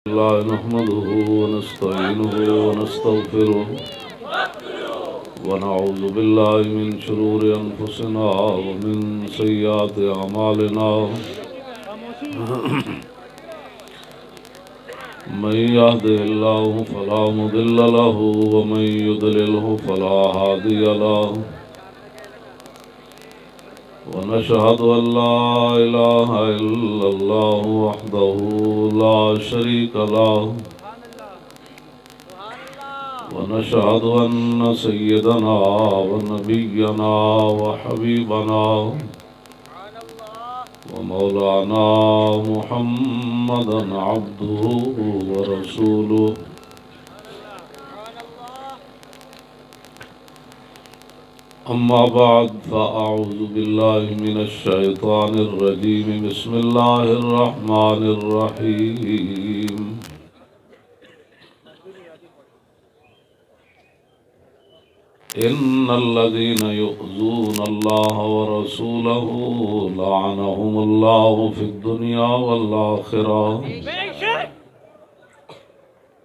الله نحمده ونستعينه ونستغفره ونعوذ بالله من شرور أنفسنا ومن سيئات أعمالنا من يهده الله فلا مضل له ومن يضلله فلا هادي له ونشهد أن لا إله إلا الله وحده لا شريك له ونشهد أن سيدنا ونبينا وحبيبنا ومولانا محمدا عبده ورسوله أما بعد فأعوذ بالله من الشيطان الرجيم بسم الله الرحمن الرحيم إن الذين يؤذون الله ورسوله لعنهم الله في الدنيا والآخرة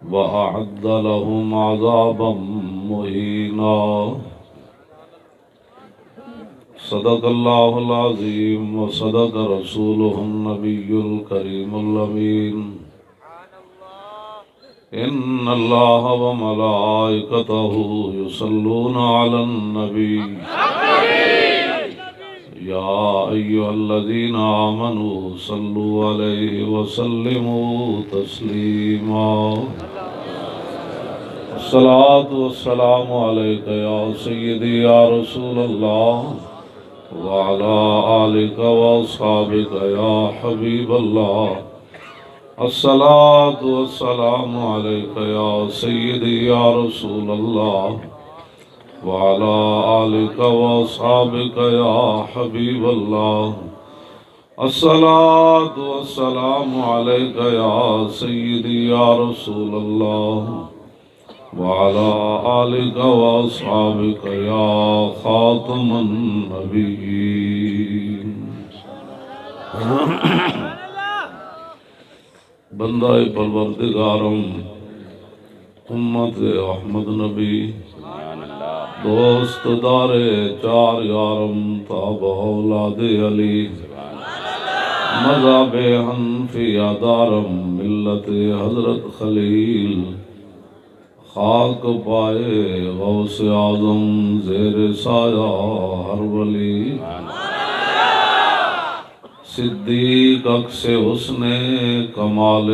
وأعد لهم عذابا مهينا صدق الله العظيم وصدق رسوله النبي الكريم الأمين إن الله وملائكته يصلون على النبي يا أيها الذين آمنوا صلوا عليه وسلموا تسليما الصلاة والسلام عليك يا سيدي يا رسول الله وعلى آلك وأصحابك يا حبيب الله الصلاة والسلام عليك يا سيدي يا رسول الله وعلى آلك وأصحابك يا حبيب الله الصلاة والسلام عليك يا سيدي يا رسول الله وعلى آلك وأصحابك يا خاتم النبيين بندہ پروردگارم امت احمد نبی دوست دار چار یارم تاب اولاد علی مذہب حنفیہ دارم ملت حضرت خلیل خاک پائے غوث اعظم زیر سایہ ہر ولی صدیق عکس حسن کمال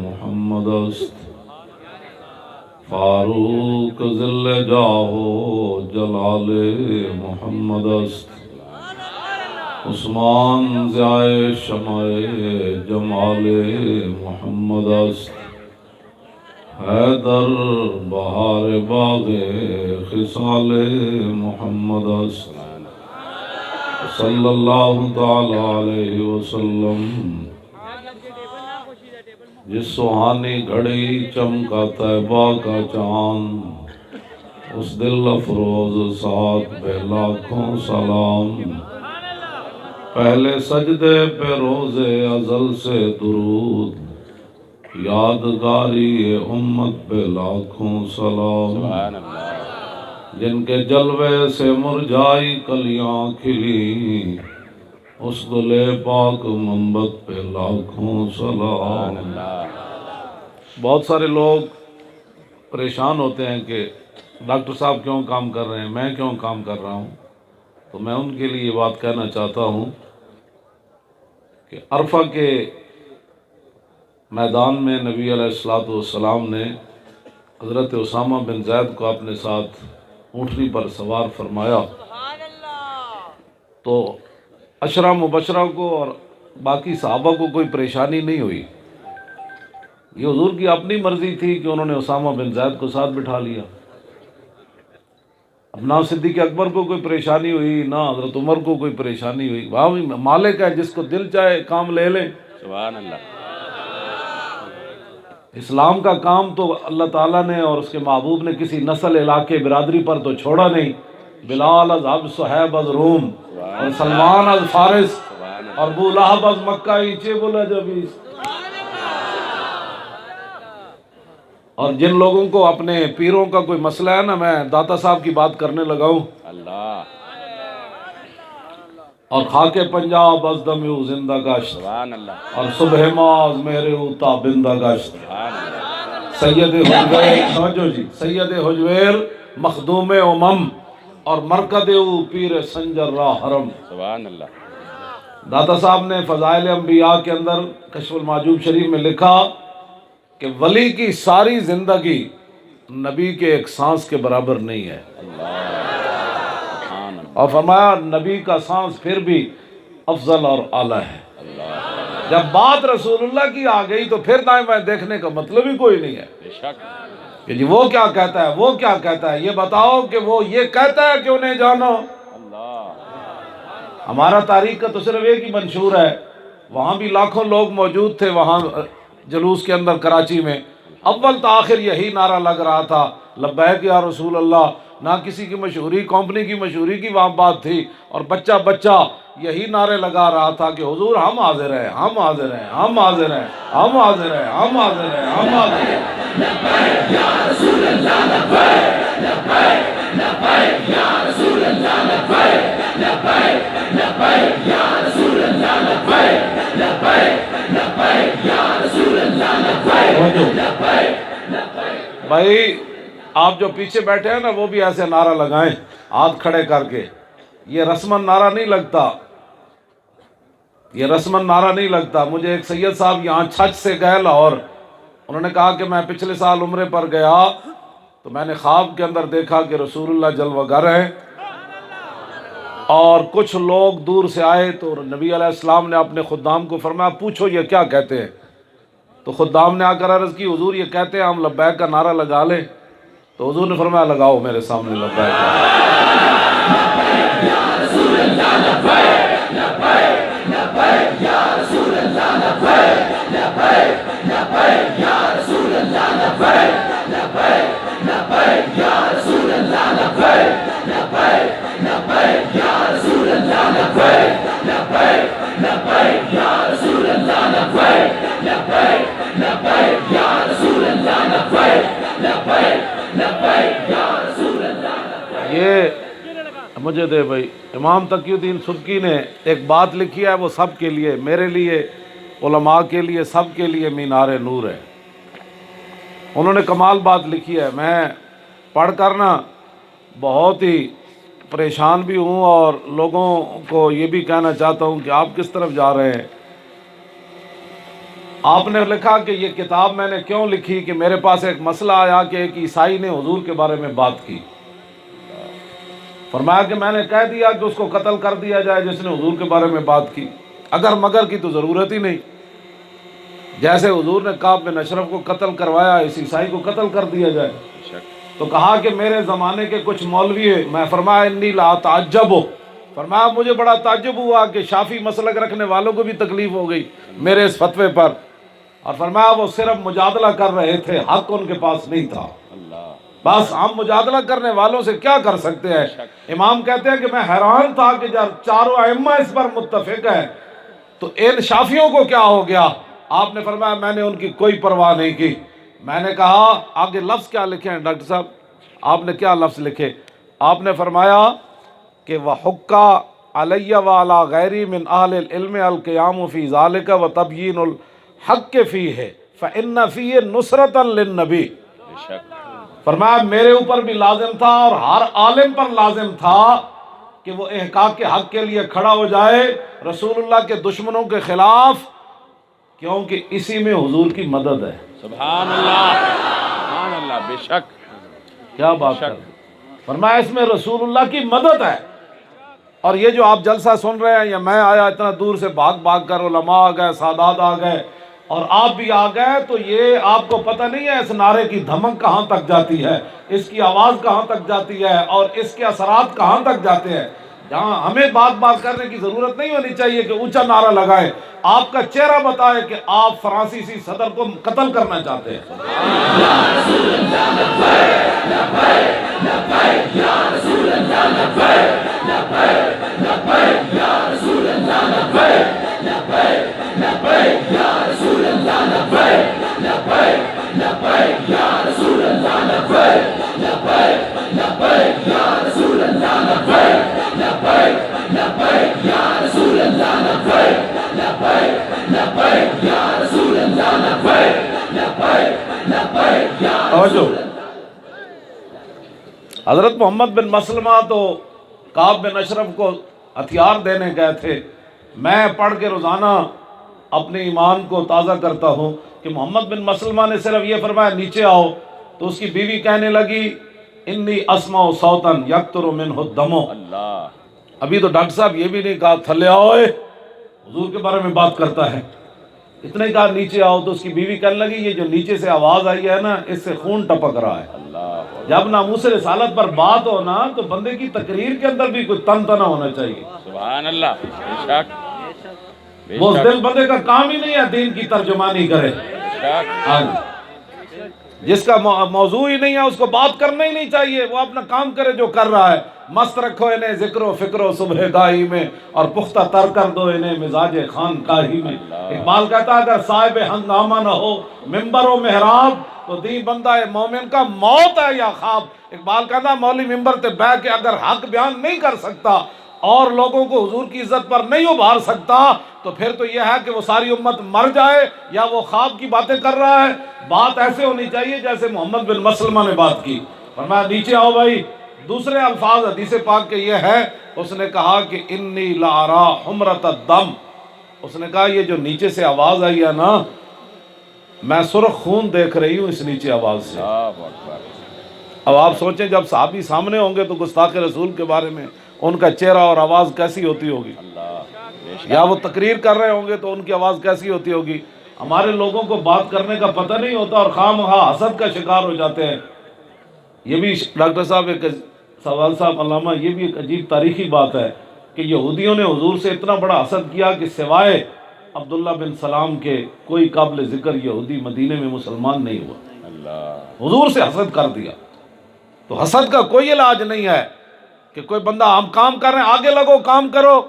محمد است فاروق ذل جاہو جلال محمد است عثمان ضیاء شمع جمال محمد است حیدر بہار باغ خصال محمد است صلی اللہ تعالی علیہ وسلم جس سہانی گھڑی چمکا طیبہ کا چاند اس دل افروز ساتھ پہ لاکھوں سلام پہلے سجدے پہ روز ازل سے درود یادگاری امت پہ لاکھوں سلام جن کے جلوے سے مرجائی کلیاں کھلی اس گل پاک منبت پہ لاکھوں سلام بہت سارے لوگ پریشان ہوتے ہیں کہ ڈاکٹر صاحب کیوں کام کر رہے ہیں، میں کیوں کام کر رہا ہوں، تو میں ان کے لیے یہ بات کہنا چاہتا ہوں کہ عرفہ کے میدان میں نبی علیہ السلام نے حضرت اسامہ بن زید کو اپنے ساتھ اونٹنی پر سوار فرمایا تو عشرہ مبشرہ کو اور باقی صحابہ کو کوئی پریشانی نہیں ہوئی. یہ حضور کی اپنی مرضی تھی کہ انہوں نے اسامہ بن زید کو ساتھ بٹھا لیا. اب نہ صدیق اکبر کو کوئی پریشانی ہوئی، نہ حضرت عمر کو کوئی پریشانی ہوئی. وہاں مالک ہے، جس کو دل چاہے کام لے لیں. سبحان اللہ. اسلام کا کام تو اللہ تعالیٰ نے اور اس کے محبوب نے کسی نسل، علاقے، برادری پر تو چھوڑا نہیں. بلال از حبش، صہیب از روم، اور سلمان از فارس، اور ابو لہب از مکہ. ایچے بولا جب اور جن لوگوں کو اپنے پیروں کا کوئی مسئلہ ہے نا، میں داتا صاحب کی بات کرنے لگا ہوں، اللہ اور خاک پنجاب از دمیو زندہ گشت، سبحان اللہ اور صبح ماز میرے اوتا بندہ گشت، سبحان اللہ سید حجویر، سمجھو جی، سید حجویر مخدوم امم اور مرکد او پیر سنجر را حرم۔ سبحان اللہ داتا صاحب نے فضائل انبیاء کے اندر کشف المحجوب شریف میں لکھا کہ ولی کی ساری زندگی نبی کے ایک سانس کے برابر نہیں ہے، سبحان اللہ اور فرمایا نبی کا سانس پھر بھی افضل اور اعلیٰ ہے۔ جب بات رسول اللہ کی آ گئی تو پھر دائیں بائیں دیکھنے کا مطلب ہی کوئی نہیں ہے بے شک کہ جی وہ کیا کہتا ہے، وہ کیا کہتا ہے، یہ بتاؤ کہ وہ یہ کہتا ہے کہ انہیں جانو۔ اللہ ہمارا تاریخ کا تو صرف ایک ہی منشور ہے، وہاں بھی لاکھوں لوگ موجود تھے، وہاں جلوس کے اندر کراچی میں اول تاخر یہی نعرہ لگ رہا تھا، لبیک یا رسول اللہ۔ نہ کسی کی مشہوری، کمپنی کی مشہوری کی وہاں بات تھی، اور بچہ بچہ یہی نعرے لگا رہا تھا کہ حضور ہم حاضر ہیں، ہم حاضر ہیں، ہم حاضر ہیں، ہم حاضر ہیں، ہم حاضر ہیں، ہم حاضر ہیں۔ بھائی آپ جو پیچھے بیٹھے ہیں نا وہ بھی ایسے نعرہ لگائیں ہاتھ کھڑے کر کے، یہ رسمن نعرہ نہیں لگتا، یہ رسمن نعرہ نہیں لگتا۔ مجھے ایک سید صاحب یہاں چھچ سے گئے لاہور، انہوں نے کہا کہ میں پچھلے سال عمرے پر گیا تو میں نے خواب کے اندر دیکھا کہ رسول اللہ جلوہ گر ہیں، اور کچھ لوگ دور سے آئے تو نبی علیہ السلام نے اپنے خدام کو فرمایا پوچھو یہ کیا کہتے ہیں، تو خدام نے آ کر عرض کی حضور یہ کہتے ہیں ہم لبیک کا نعرہ لگا لیں، تو حضور نے فرمایا لگاؤ میرے سامنے لبیک کا۔ یہ مجھے دے بھائی، امام تقی الدین سبکی نے ایک بات لکھی ہے، وہ سب کے لیے، میرے لیے، علماء کے لیے، سب کے لیے مینار نور ہے۔ انہوں نے کمال بات لکھی ہے، میں پڑھ کر نا بہت ہی پریشان بھی ہوں، اور لوگوں کو یہ بھی کہنا چاہتا ہوں کہ آپ کس طرف جا رہے ہیں۔ آپ نے لکھا کہ یہ کتاب میں نے کیوں لکھی کہ میرے پاس ایک مسئلہ آیا کہ ایک عیسائی نے حضور کے بارے میں بات کی، فرمایا کہ میں نے کہہ دیا کہ اس کو قتل کر دیا جائے جس نے حضور کے بارے میں بات کی، اگر مگر کی تو ضرورت ہی نہیں، جیسے حضور نے کعب بن اشرف کو قتل کروایا اس عیسائی کو قتل کر دیا جائے۔ تو کہا کہ میرے زمانے کے کچھ مولوی ہیں، میں فرمایا انی لا تعجب ہو، فرمایا مجھے بڑا تعجب ہوا کہ شافی مسلک رکھنے والوں کو بھی تکلیف ہو گئی میرے اس فتوے پر، اور فرمایا وہ صرف مجادلہ کر رہے تھے، حق ان کے پاس نہیں تھا، بس ہم مجادلہ کرنے والوں سے کیا کر سکتے ہیں۔ امام کہتے ہیں کہ میں حیران تھا کہ جب چاروں ائمہ اس پر متفق ہیں تو ان شافیوں کو کیا ہو گیا۔ آپ نے فرمایا میں نے ان کی کوئی پرواہ نہیں کی۔ میں نے کہا آگے لفظ کیا لکھے ہیں ڈاکٹر صاحب، آپ نے کیا لفظ لکھے؟ آپ نے فرمایا کہ وَحُقَّ عَلَيَّ وَعَلَى غَيْرِي مِنْ أَهْلِ الْعِلْمِ الْقِيَامُ فِي ذَلِكَ وَتَبْيِينُ الْحَقِّ فِيهِ فَإِنَّ فِيهِ نُصْرَةً لِلنَّبِيِّ۔ فرمایا میرے اوپر بھی لازم تھا اور ہر عالم پر لازم تھا کہ وہ احقاق کے حق کے لیے کھڑا ہو جائے رسول اللہ کے دشمنوں کے خلاف، کیونکہ اسی میں حضور کی مدد ہے۔ سبحان اللہ بے شک، کیا بات کر، فرمایا اس میں رسول اللہ کی مدد ہے۔ اور یہ جو آپ جلسہ سن رہے ہیں، یا میں آیا اتنا دور سے بھاگ بھاگ کر، علماء آ گئے، سادات آ گئے، اور آپ بھی آ گئے، تو یہ آپ کو پتہ نہیں ہے اس نعرے کی دھمک کہاں تک جاتی ہے، اس کی آواز کہاں تک جاتی ہے، اور اس کے اثرات کہاں تک جاتے ہیں۔ جہاں ہمیں بات کرنے کی ضرورت نہیں ہونی چاہیے کہ اونچا نعرہ لگائیں، آپ کا چہرہ بتائے کہ آپ فرانسیسی صدر کو قتل کرنا چاہتے ہیں۔ توجہ۔ حضرت محمد بن مسلمہ تو کعب بن اشرف کو ہتھیار دینے گئے تھے۔ میں پڑھ کے روزانہ اپنے ایمان کو تازہ کرتا ہوں کہ محمد بن مسلمہ نے صرف یہ فرمایا نیچے آؤ، تو اس کی بیوی کہنے لگی انی اسمع صوتا یقطر منہ الدم۔ اللہ، ابھی تو ڈاکٹر صاحب یہ بھی نہیں کہا تھلے آؤ، حضور کے بارے میں بات کرتا ہے، اتنا ہی کہا نیچے آؤ، تو اس کی بیوی کہنے لگی یہ جو نیچے سے آواز آئی ہے نا، اس سے خون ٹپک رہا ہے۔ اللہ، جب ناموس رسالت پر بات ہو نا تو بندے کی تقریر کے اندر بھی کوئی تن تنا ہونا چاہیے۔ سبحان اللہ، بے شک، بے وہ شک، دل بندے کا کام ہی نہیں ہے دین کی ترجمانی کرے۔ بے شک، ہاں جی۔ جس کا موضوع ہی نہیں ہے اس کو بات کرنا ہی نہیں چاہیے، وہ اپنا کام کرے جو کر رہا ہے۔ مست رکھو انہیں ذکر و فکر و صبح گاہی میں، اور پختہ تر کر دو انہیں مزاج خان کاہی میں۔ اقبال کہتا ہے اگر صاحب ہنگامہ نہ ہو ممبر و محراب، تو دی بندہ مومن کا موت ہے یا خواب۔ اقبال کہتا ہے مولوی ممبر تے بیٹھ کے اگر حق بیان نہیں کر سکتا اور لوگوں کو حضور کی عزت پر نہیں ابھار سکتا، تو پھر تو یہ ہے کہ وہ ساری امت مر جائے یا وہ خواب کی باتیں کر رہا ہے۔ بات ایسے ہونی چاہیے جیسے محمد بن مسلمہ نے بات کی، فرمایا نیچے آؤ بھائی۔ دوسرے الفاظ حدیث پاک کے یہ ہے، اس نے کہا کہ انی لارا حمرۃ الدم، اس نے کہا یہ جو نیچے سے آواز آئی ہے نا، میں سرخ خون دیکھ رہی ہوں اس نیچے آواز سے۔ اللہ اکبر، اب آپ سوچیں جب صحابی سامنے ہوں گے تو گستاخ رسول کے بارے میں ان کا چہرہ اور آواز کیسی ہوتی ہوگی، اللہ، بے شک، یا وہ تقریر کر رہے ہوں گے تو ان کی آواز کیسی ہوتی ہوگی۔ ہمارے لوگوں کو بات کرنے کا پتہ نہیں ہوتا اور خواہ مخواہ حسد کا شکار ہو جاتے ہیں۔ یہ بھی ڈاکٹر صاحب ایک سوال صاحب علامہ، یہ بھی ایک عجیب تاریخی بات ہے کہ یہودیوں نے حضور سے اتنا بڑا حسد کیا کہ سوائے عبداللہ بن سلام کے کوئی قابل ذکر یہودی مدینے میں مسلمان نہیں ہوا، اللہ، حضور سے حسد کر دیا۔ تو حسد کا کوئی علاج نہیں ہے کہ کوئی بندہ ہم کام کر رہے ہیں آگے لگو کام کرو۔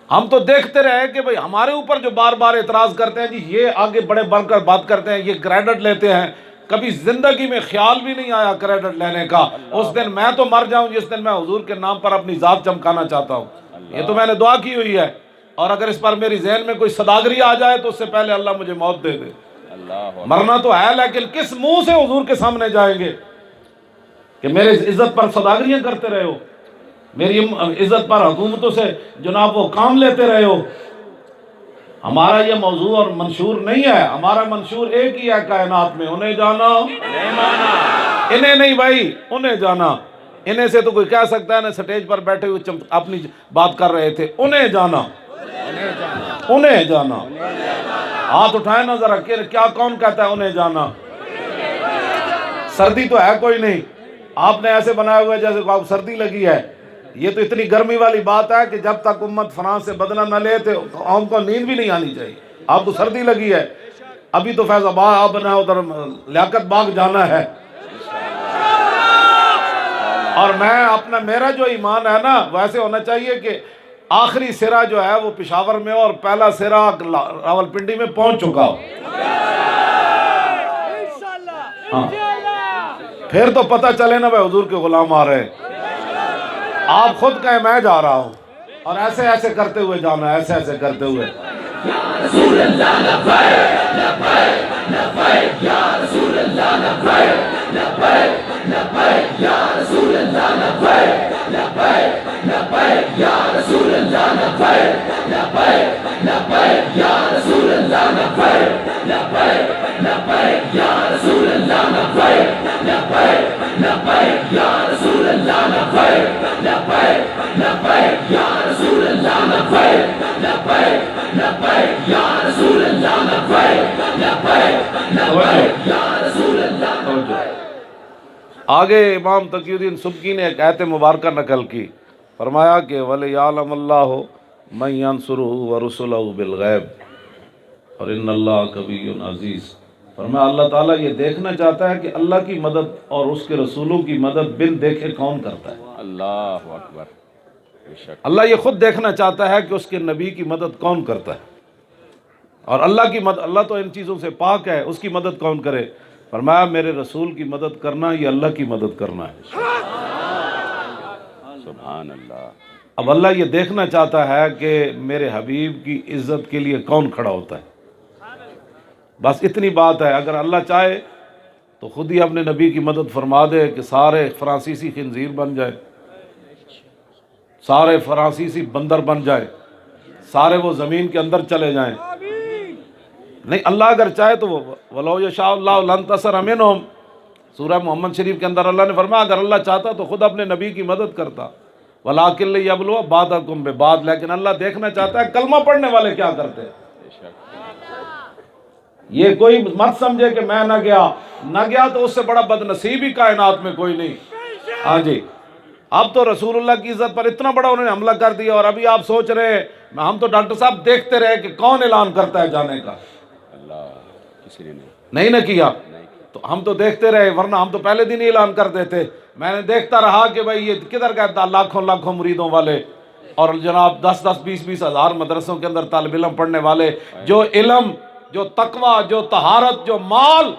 ہم تو دیکھتے رہے کہ بھئی ہمارے اوپر جو بار بار اعتراض کرتے ہیں جی یہ آگے بڑے بڑھ کر بات کرتے ہیں، یہ کریڈٹ لیتے ہیں، کبھی زندگی میں خیال بھی نہیں آیا کریڈٹ لینے کا۔ اس دن میں تو مر جاؤں جس دن میں حضور کے نام پر اپنی ذات چمکانا چاہتا ہوں، یہ تو میں نے دعا کی ہوئی ہے، اور اگر اس پر میری ذہن میں کوئی صداگری آ جائے تو اس سے پہلے اللہ مجھے موت دے دے۔ اللہ، مرنا تو ہے لیکن کس منہ سے حضور کے سامنے جائیں گے کہ میرے عزت پر صداگریاں کرتے رہے ہو، میری عزت پر حکومتوں سے جناب وہ کام لیتے رہے ہو۔ ہمارا یہ موضوع اور منشور نہیں ہے، ہمارا منشور ایک ہی ہے کائنات میں، انہیں جانا انہیں نہیں بھائی، انہیں جانا۔ انہیں سے تو کوئی کہہ سکتا ہے نا سٹیج پر بیٹھے ہوئے اپنی بات کر رہے تھے، انہیں جانا، انہیں جانا۔ ہاتھ اٹھائیں نا ذرا، کیا کون کہتا ہے انہیں جانا؟ سردی تو ہے کوئی نہیں، آپ نے ایسے بنایا ہوا ہے جیسے آپ سردی لگی ہے۔ یہ تو اتنی گرمی والی بات ہے کہ جب تک امت فرانس سے بدلہ نہ لے تو قوم کو نیند بھی نہیں آنی چاہیے۔ آپ کو سردی لگی ہے، ابھی تو فیض آباد بنا ادھر لیاقت باغ جانا ہے، اور میرا جو ایمان ہے نا ویسے ہونا چاہیے کہ آخری سرا جو ہے وہ پشاور میں اور پہلا سرا راولپنڈی میں پہنچ چکا ہو۔ ہاں، پھر تو پتہ چلے نا بھائی حضور کے غلام آ رہے ہیں۔ آپ خود کہیں میں جا رہا ہوں، اور ایسے ایسے کرتے ہوئے جانا، ایسے ایسے کرتے ہوئے۔ آگے امام تقی الدین سبکی نے ایک آیت مبارکہ نقل کی، فرمایا کہ وَلِيَعْلَمَ اللَّهُ مَن يَنْصُرُهُ وَرُسُلَهُ بِالْغَيْبِ، اور ان اللہ قوی عزیز۔ فرمایا اللہ تعالیٰ یہ دیکھنا چاہتا ہے کہ اللہ کی مدد اور اس کے رسولوں کی مدد بن دیکھے کون کرتا ہے۔ اللہ اکبر، بے شک، اللہ یہ خود دیکھنا چاہتا ہے کہ اس کے نبی کی مدد کون کرتا ہے، اور اللہ کی مدد، اللہ تو ان چیزوں سے پاک ہے، اس کی مدد کون کرے؟ فرمایا میرے رسول کی مدد کرنا یہ اللہ کی مدد کرنا ہے۔ سبحان اللہ، اب اللہ یہ دیکھنا چاہتا ہے کہ میرے حبیب کی عزت کے لیے کون کھڑا ہوتا ہے، بس اتنی بات ہے۔ اگر اللہ چاہے تو خود ہی اپنے نبی کی مدد فرما دے کہ سارے فرانسیسی خنزیر بن جائے، سارے فرانسیسی بندر بن جائے، سارے وہ زمین کے اندر چلے جائیں۔ نہیں، اللہ اگر چاہے تو وَلَوْ يَشَاءُ اللَّهُ لَانتَصَرَ مِنْهُمْ، سورہ محمد شریف کے اندر اللہ نے فرمایا اگر اللہ چاہتا تو خود اپنے نبی کی مدد کرتا، وَلَٰكِن لِيَبْلُوَ بَعْضَكُم بِبَعْضٍ، لیکن اللہ دیکھنا چاہتا ہے کلمہ پڑھنے والے کیا کرتے ہیں۔ یہ کوئی مت سمجھے کہ میں نہ گیا تو اس سے بڑا بد نصیب ہی کائنات میں کوئی نہیں۔ ہاں جی، اب تو رسول اللہ کی عزت پر اتنا بڑا انہوں نے حملہ کر دیا، اور ابھی آپ سوچ رہے ہیں ہم تو ڈاکٹر صاحب دیکھتے رہے کہ کون اعلان کرتا ہے جانے کا، اللہ کسی نے نہیں نہ کیا، تو ہم تو دیکھتے رہے، ورنہ ہم تو پہلے دن ہی اعلان کر دیتے۔ میں نے دیکھتا رہا کہ بھائی یہ کدھر گئے لاکھوں لاکھوں مریدوں والے، اور جناب 10 20 ہزار مدرسوں کے اندر طالب علم پڑھنے والے، جو علم، جو تقوی، جو طہارت، جو مال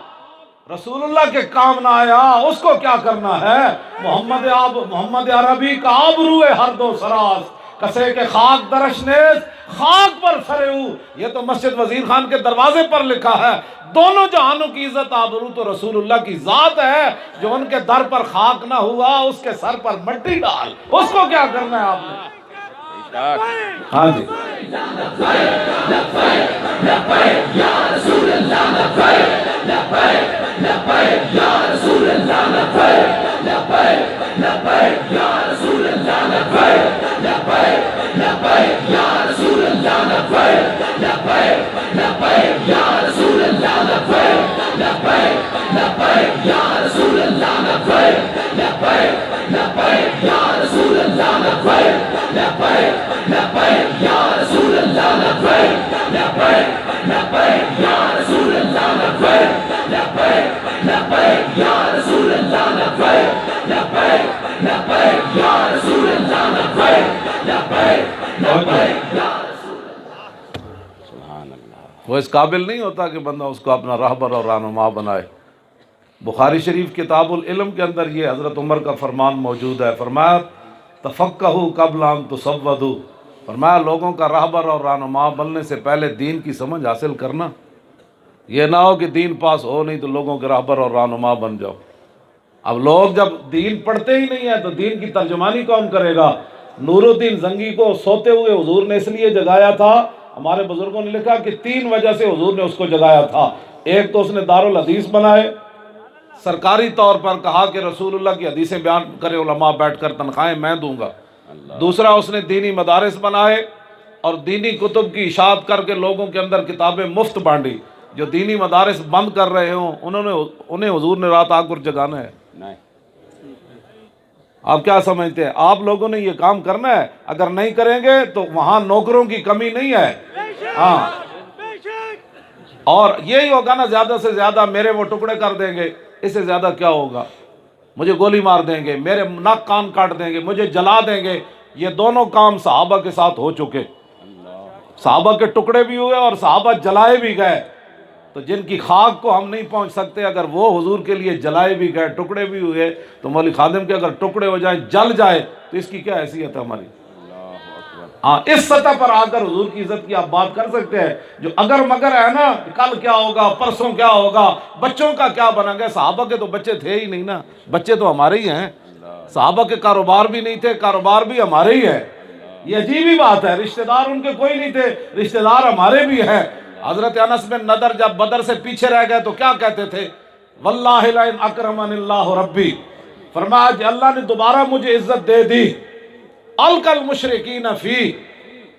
رسول اللہ کے کام نہ آیا اس کو کیا کرنا ہے۔ محمد عربی کا آبرو ہے ہر دو سراز، کسے کے خاک درش نیز خاک پر سرے ہو، یہ تو مسجد وزیر خان کے دروازے پر لکھا ہے۔ دونوں جہانوں کی عزت آبرو تو رسول اللہ کی ذات ہے، جو ان کے در پر خاک نہ ہوا اس کے سر پر مٹی ڈال، اس کو کیا کرنا ہے آپ نے۔ ہاں جی، وہ اس قابل نہیں ہوتا کہ بندہ اس کو اپنا راہبر اور رہنما بنائے۔ بخاری شریف کتاب العلم کے اندر یہ حضرت عمر کا فرمان موجود ہے، فرمایا تفقہوا قبل ان تسودوا، فرمایا لوگوں کا راہبر اور رہنما بننے سے پہلے دین کی سمجھ حاصل کرنا، یہ نہ ہو کہ دین پاس ہو نہیں تو لوگوں کے راہبر اور رہنما بن جاؤ۔ اب لوگ جب دین پڑھتے ہی نہیں ہیں تو دین کی ترجمانی کون کرے گا۔ نور الدین زنگی کو سوتے ہوئے حضور نے اس لیے جگایا تھا، ہمارے بزرگوں نے لکھا کہ 3 وجہ سے حضور نے اس کو جگایا تھا۔ ایک تو اس نے دارالحدیث بنائے، سرکاری طور پر کہا کہ رسول اللہ کی حدیثیں بیان کرے علماء بیٹھ کر تنخواہیں میں دوں گا۔ دوسرا اس نے دینی مدارس بنائے اور دینی کتب کی اشاعت کر کے لوگوں کے اندر کتابیں مفت بانٹی۔ جو دینی مدارس بند کر رہے ہوں انہیں حضور نے رات آگ پر جگانا ہے۔ آپ کیا سمجھتے ہیں؟ آپ لوگوں نے یہ کام کرنا ہے، اگر نہیں کریں گے تو وہاں نوکروں کی کمی نہیں ہے۔ ہاں، اور یہی ہوگا نا، زیادہ سے زیادہ میرے وہ ٹکڑے کر دیں گے، اس سے زیادہ کیا ہوگا؟ مجھے گولی مار دیں گے، میرے ناک کان کاٹ دیں گے، مجھے جلا دیں گے۔ یہ دونوں کام صحابہ کے ساتھ ہو چکے، صحابہ کے ٹکڑے بھی ہوئے اور صحابہ جلائے بھی گئے۔ تو جن کی خاک کو ہم نہیں پہنچ سکتے، اگر وہ حضور کے لیے جلائے بھی گئے، ٹکڑے بھی ہوئے، تو مولوی خادم کے اگر ٹکڑے ہو جائیں، جل جائے، تو اس کی کیا حیثیت ہے ہماری؟ ہاں، اس سطح پر آ کر حضور کی عزت کی آپ بات کر سکتے ہیں۔ جو اگر مگر ہے نا، کل کیا ہوگا، پرسوں کیا ہوگا، بچوں کا کیا بنا گیا، صحابہ کے تو بچے تھے ہی نہیں نا، بچے تو ہمارے ہی ہیں۔ صحابہ کے کاروبار بھی نہیں تھے، کاروبار بھی ہمارے ہی ہے۔ یہ عجیب ہی بات ہے، رشتہ دار ان کے کوئی نہیں تھے، رشتہ دار ہمارے بھی ہیں۔ حضرت انس بن نضر جب بدر سے پیچھے رہ گئے تو کیا کہتے تھے؟ واللہ لئن اکرمن اللہ ربی، فرمایا کہ اللہ نے دوبارہ مجھے عزت دے دی، القى المشرکین فی،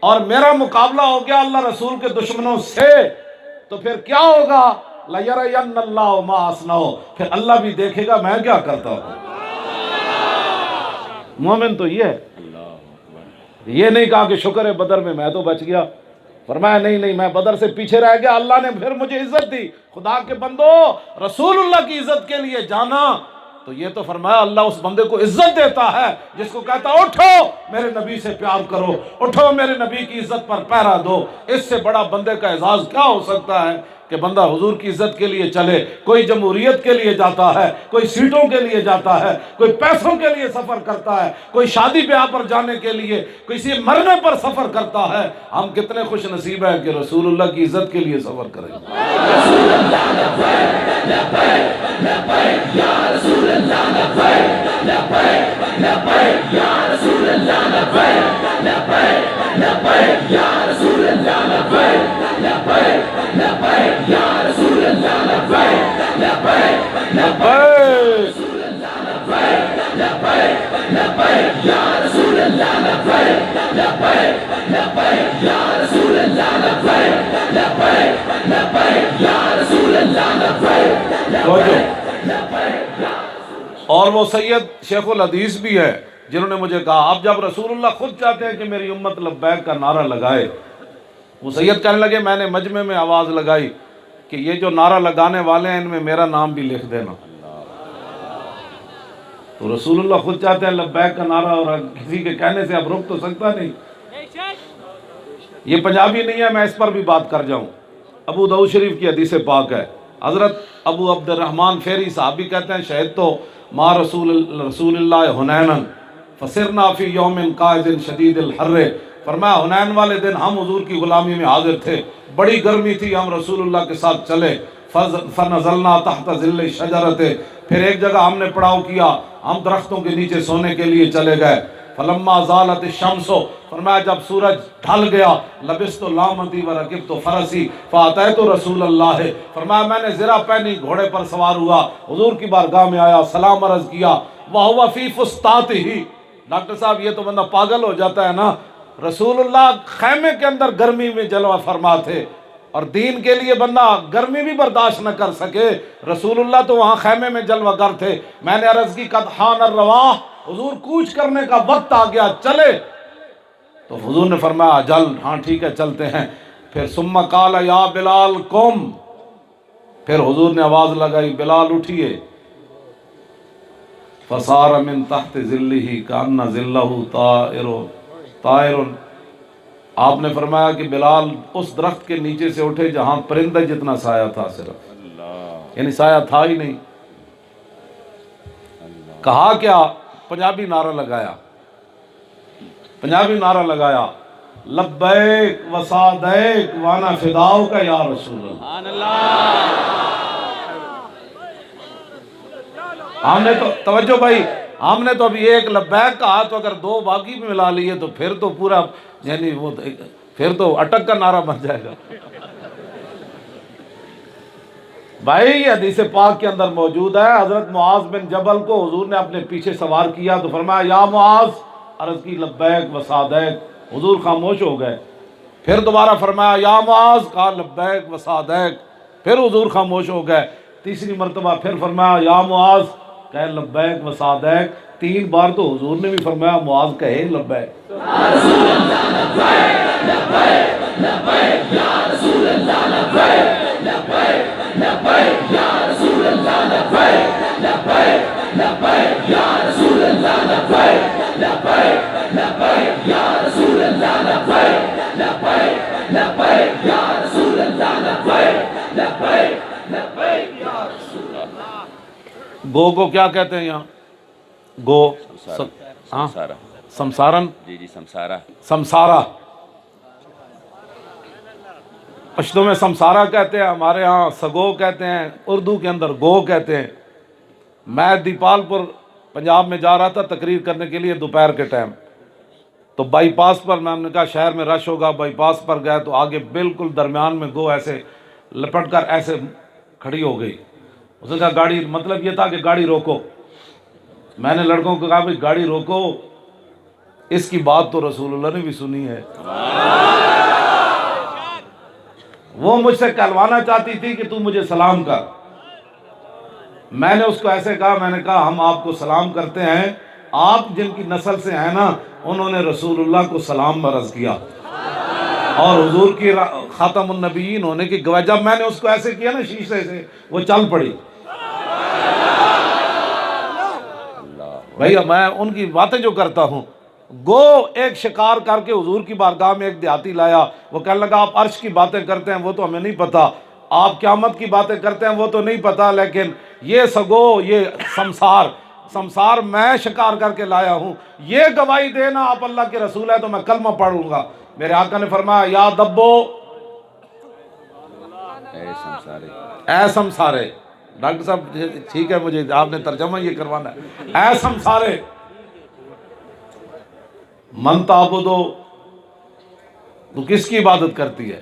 اور میرا مقابلہ ہو گیا اللہ رسول کے دشمنوں سے، تو پھر کیا ہوگا؟ لَيَرَيَنَّ اللَّهُ مَا أَصْنَعُ، پھر اللہ بھی دیکھے گا میں کیا کرتا ہوں۔ مومن تو یہ ہے، یہ نہیں کہا کہ شکر ہے بدر میں تو بچ گیا، فرمایا نہیں میں بدر سے پیچھے رہ گیا، اللہ نے پھر مجھے عزت دی۔ خدا کے بندو، رسول اللہ کی عزت کے لیے جانا، تو یہ تو فرمایا اللہ اس بندے کو عزت دیتا ہے جس کو کہتا اٹھو میرے نبی سے پیار کرو، اٹھو میرے نبی کی عزت پر پہرا دو۔ اس سے بڑا بندے کا اعزاز کیا ہو سکتا ہے کہ بندہ حضور کی عزت کے لیے چلے۔ کوئی جمہوریت کے لیے جاتا ہے، کوئی سیٹوں کے لیے جاتا ہے، کوئی پیسوں کے لیے سفر کرتا ہے، کوئی شادی بیاہ پر جانے کے لیے، کسی مرنے پر سفر کرتا ہے۔ ہم کتنے خوش نصیب ہیں کہ رسول اللہ کی عزت کے لیے سفر کریں۔ اور وہ سید شیخ الحدیث بھی ہے جنہوں نے مجھے کہا اب جب رسول اللہ خود چاہتے ہیں کہ میری امت لبیک کا نعرہ لگائے، وہ سید کہنے لگے میں نے مجمع میں آواز لگائی کہ یہ جو نعرہ لگانے والے ہیں ان میں میرا نام بھی لکھ دینا۔ تو رسول اللہ خود چاہتے ہیں لبیک کا نعرہ، اور کسی کے کہنے سے اب رک تو سکتا نہیں۔ یہ پنجابی نہیں ہے، میں اس پر بھی بات کر جاؤں۔ ابو داؤد شریف کی حدیث پاک ہے، حضرت ابو عبد الرحمن فیری صحابی کہتے ہیں شہید تو ما رسول اللہ حنینا فسرنا فی یوم قائد شدید الحر، فرمایا حنین والے دن ہم حضور کی غلامی میں حاضر تھے، بڑی گرمی تھی، ہم رسول اللہ کے ساتھ چلے، فنزلنا تحت ظل شجرت، پھر ایک جگہ ہم نے پڑاؤ کیا، ہم درختوں کے نیچے سونے کے لیے چلے گئے، فلما زالت الشمس، فرمایا جب سورج ڈھل گیا، لبست لامتی ورکبت فرسی فاتیت رسول اللہ، فرمایا میں نے زرہ پہنی گھوڑے پر سوار ہوا، حضور کی بارگاہ میں آیا، سلام عرض کیا، وَهُوَ فِي فُسْطَاتِهِ۔ ڈاکٹر صاحب یہ تو بندہ پاگل ہو جاتا ہے نا، رسول اللہ خیمے کے اندر گرمی میں جلوہ فرما تھے، اور دین کے لیے بندہ گرمی بھی برداشت نہ کر سکے، رسول اللہ تو وہاں خیمے میں جلوہ گر تھے۔ میں نے عرض کی قد حان الرواح، حضور کوچ کرنے کا وقت آ گیا، چلے؟ تو حضور نے فرمایا جل، ہاں ٹھیک ہے چلتے ہیں۔ پھر ثم قال یا بلال قم، پھر حضور نے آواز لگائی بلال اٹھیے، فصار من تحت ظلہ کأن ظلہ طائر، آپ نے فرمایا کہ بلال اس درخت کے نیچے سے اٹھے جہاں پرندہ جتنا سایہ تھا، صرف یعنی سایہ تھا ہی نہیں۔ کہا کیا؟ پنجابی نعرہ لگایا، پنجابی نعرہ لگایا، لبیک و سعدیک وانا فداؤک یا رسول اللہ۔ ہم نے تو توجہ بھائی، ہم نے تو ابھی ایک لبیک کہا، تو اگر دو باقی بھی ملا لیے تو پھر تو پورا، یعنی وہ پھر تو اٹک کا نعرہ بن جائے گا۔ بھائی یہ حدیث پاک کے اندر موجود ہے، حضرت معاذ بن جبل کو حضور نے اپنے پیچھے سوار کیا تو فرمایا یا معاذ، عرض کی لبیک و سعدیک، حضور خاموش ہو گئے۔ پھر دوبارہ فرمایا یا معاذ، کہا لبیک و سعدیک، پھر حضور خاموش ہو گئے۔ تیسری مرتبہ پھر فرمایا یا معاذ، کہے لبیک و سعدیک، 3 بار تو حضور نے بھی فرمایا معاذ کہے لبیک۔ گو کو کیا کہتے ہیں یہاں؟ گو ہاں سمسارن، جی جی سمسارا، سمسارا پشتوں میں سمسارا کہتے ہیں، ہمارے ہاں سگو کہتے ہیں، اردو کے اندر گو کہتے ہیں۔ میں دیپال پور پنجاب میں جا رہا تھا تقریر کرنے کے لیے دوپہر کے ٹائم، تو بائی پاس پر میں نے کہا شہر میں رش ہوگا، بائی پاس پر گئے تو آگے بالکل درمیان میں گو ایسے لپٹ کر ایسے کھڑی ہو گئی۔ اس نے کہا گاڑی، مطلب یہ تھا کہ گاڑی روکو۔ میں نے لڑکوں کو کہا بھائی گاڑی روکو، اس کی بات تو رسول اللہ نے بھی سنی ہے۔ وہ مجھ سے کہلوانا چاہتی تھی کہ تو مجھے سلام کر، میں نے اس کو ایسے کہا، میں نے کہا ہم آپ کو سلام کرتے ہیں، آپ جن کی نسل سے ہیں نا انہوں نے رسول اللہ کو سلام عرض کیا اور حضور کی خاتم النبیین ہونے کی گواہی۔ جب میں نے اس کو ایسے کیا نا شیشے سے، وہ چل پڑی۔ بھائی میں ان کی باتیں جو کرتا ہوں، گو ایک شکار کر کے حضور کی بارگاہ میں ایک دیہاتی لایا، وہ کہنے لگا آپ عرش کی باتیں کرتے ہیں وہ تو ہمیں نہیں پتا، آپ قیامت کی باتیں کرتے ہیں وہ تو نہیں پتا، لیکن یہ سگو، یہ سمسار میں شکار کر کے لایا ہوں، یہ گواہی دینا آپ اللہ کے رسول ہے تو میں کلمہ پڑھوں گا۔ میرے آقا نے فرمایا یا دبو، اے سمسارے، ڈاکٹر صاحب ٹھیک ہے مجھے آپ نے ترجمہ یہ کروانا ہے، اے سمسارے، من تعبدو، تو کس کی عبادت کرتی ہے؟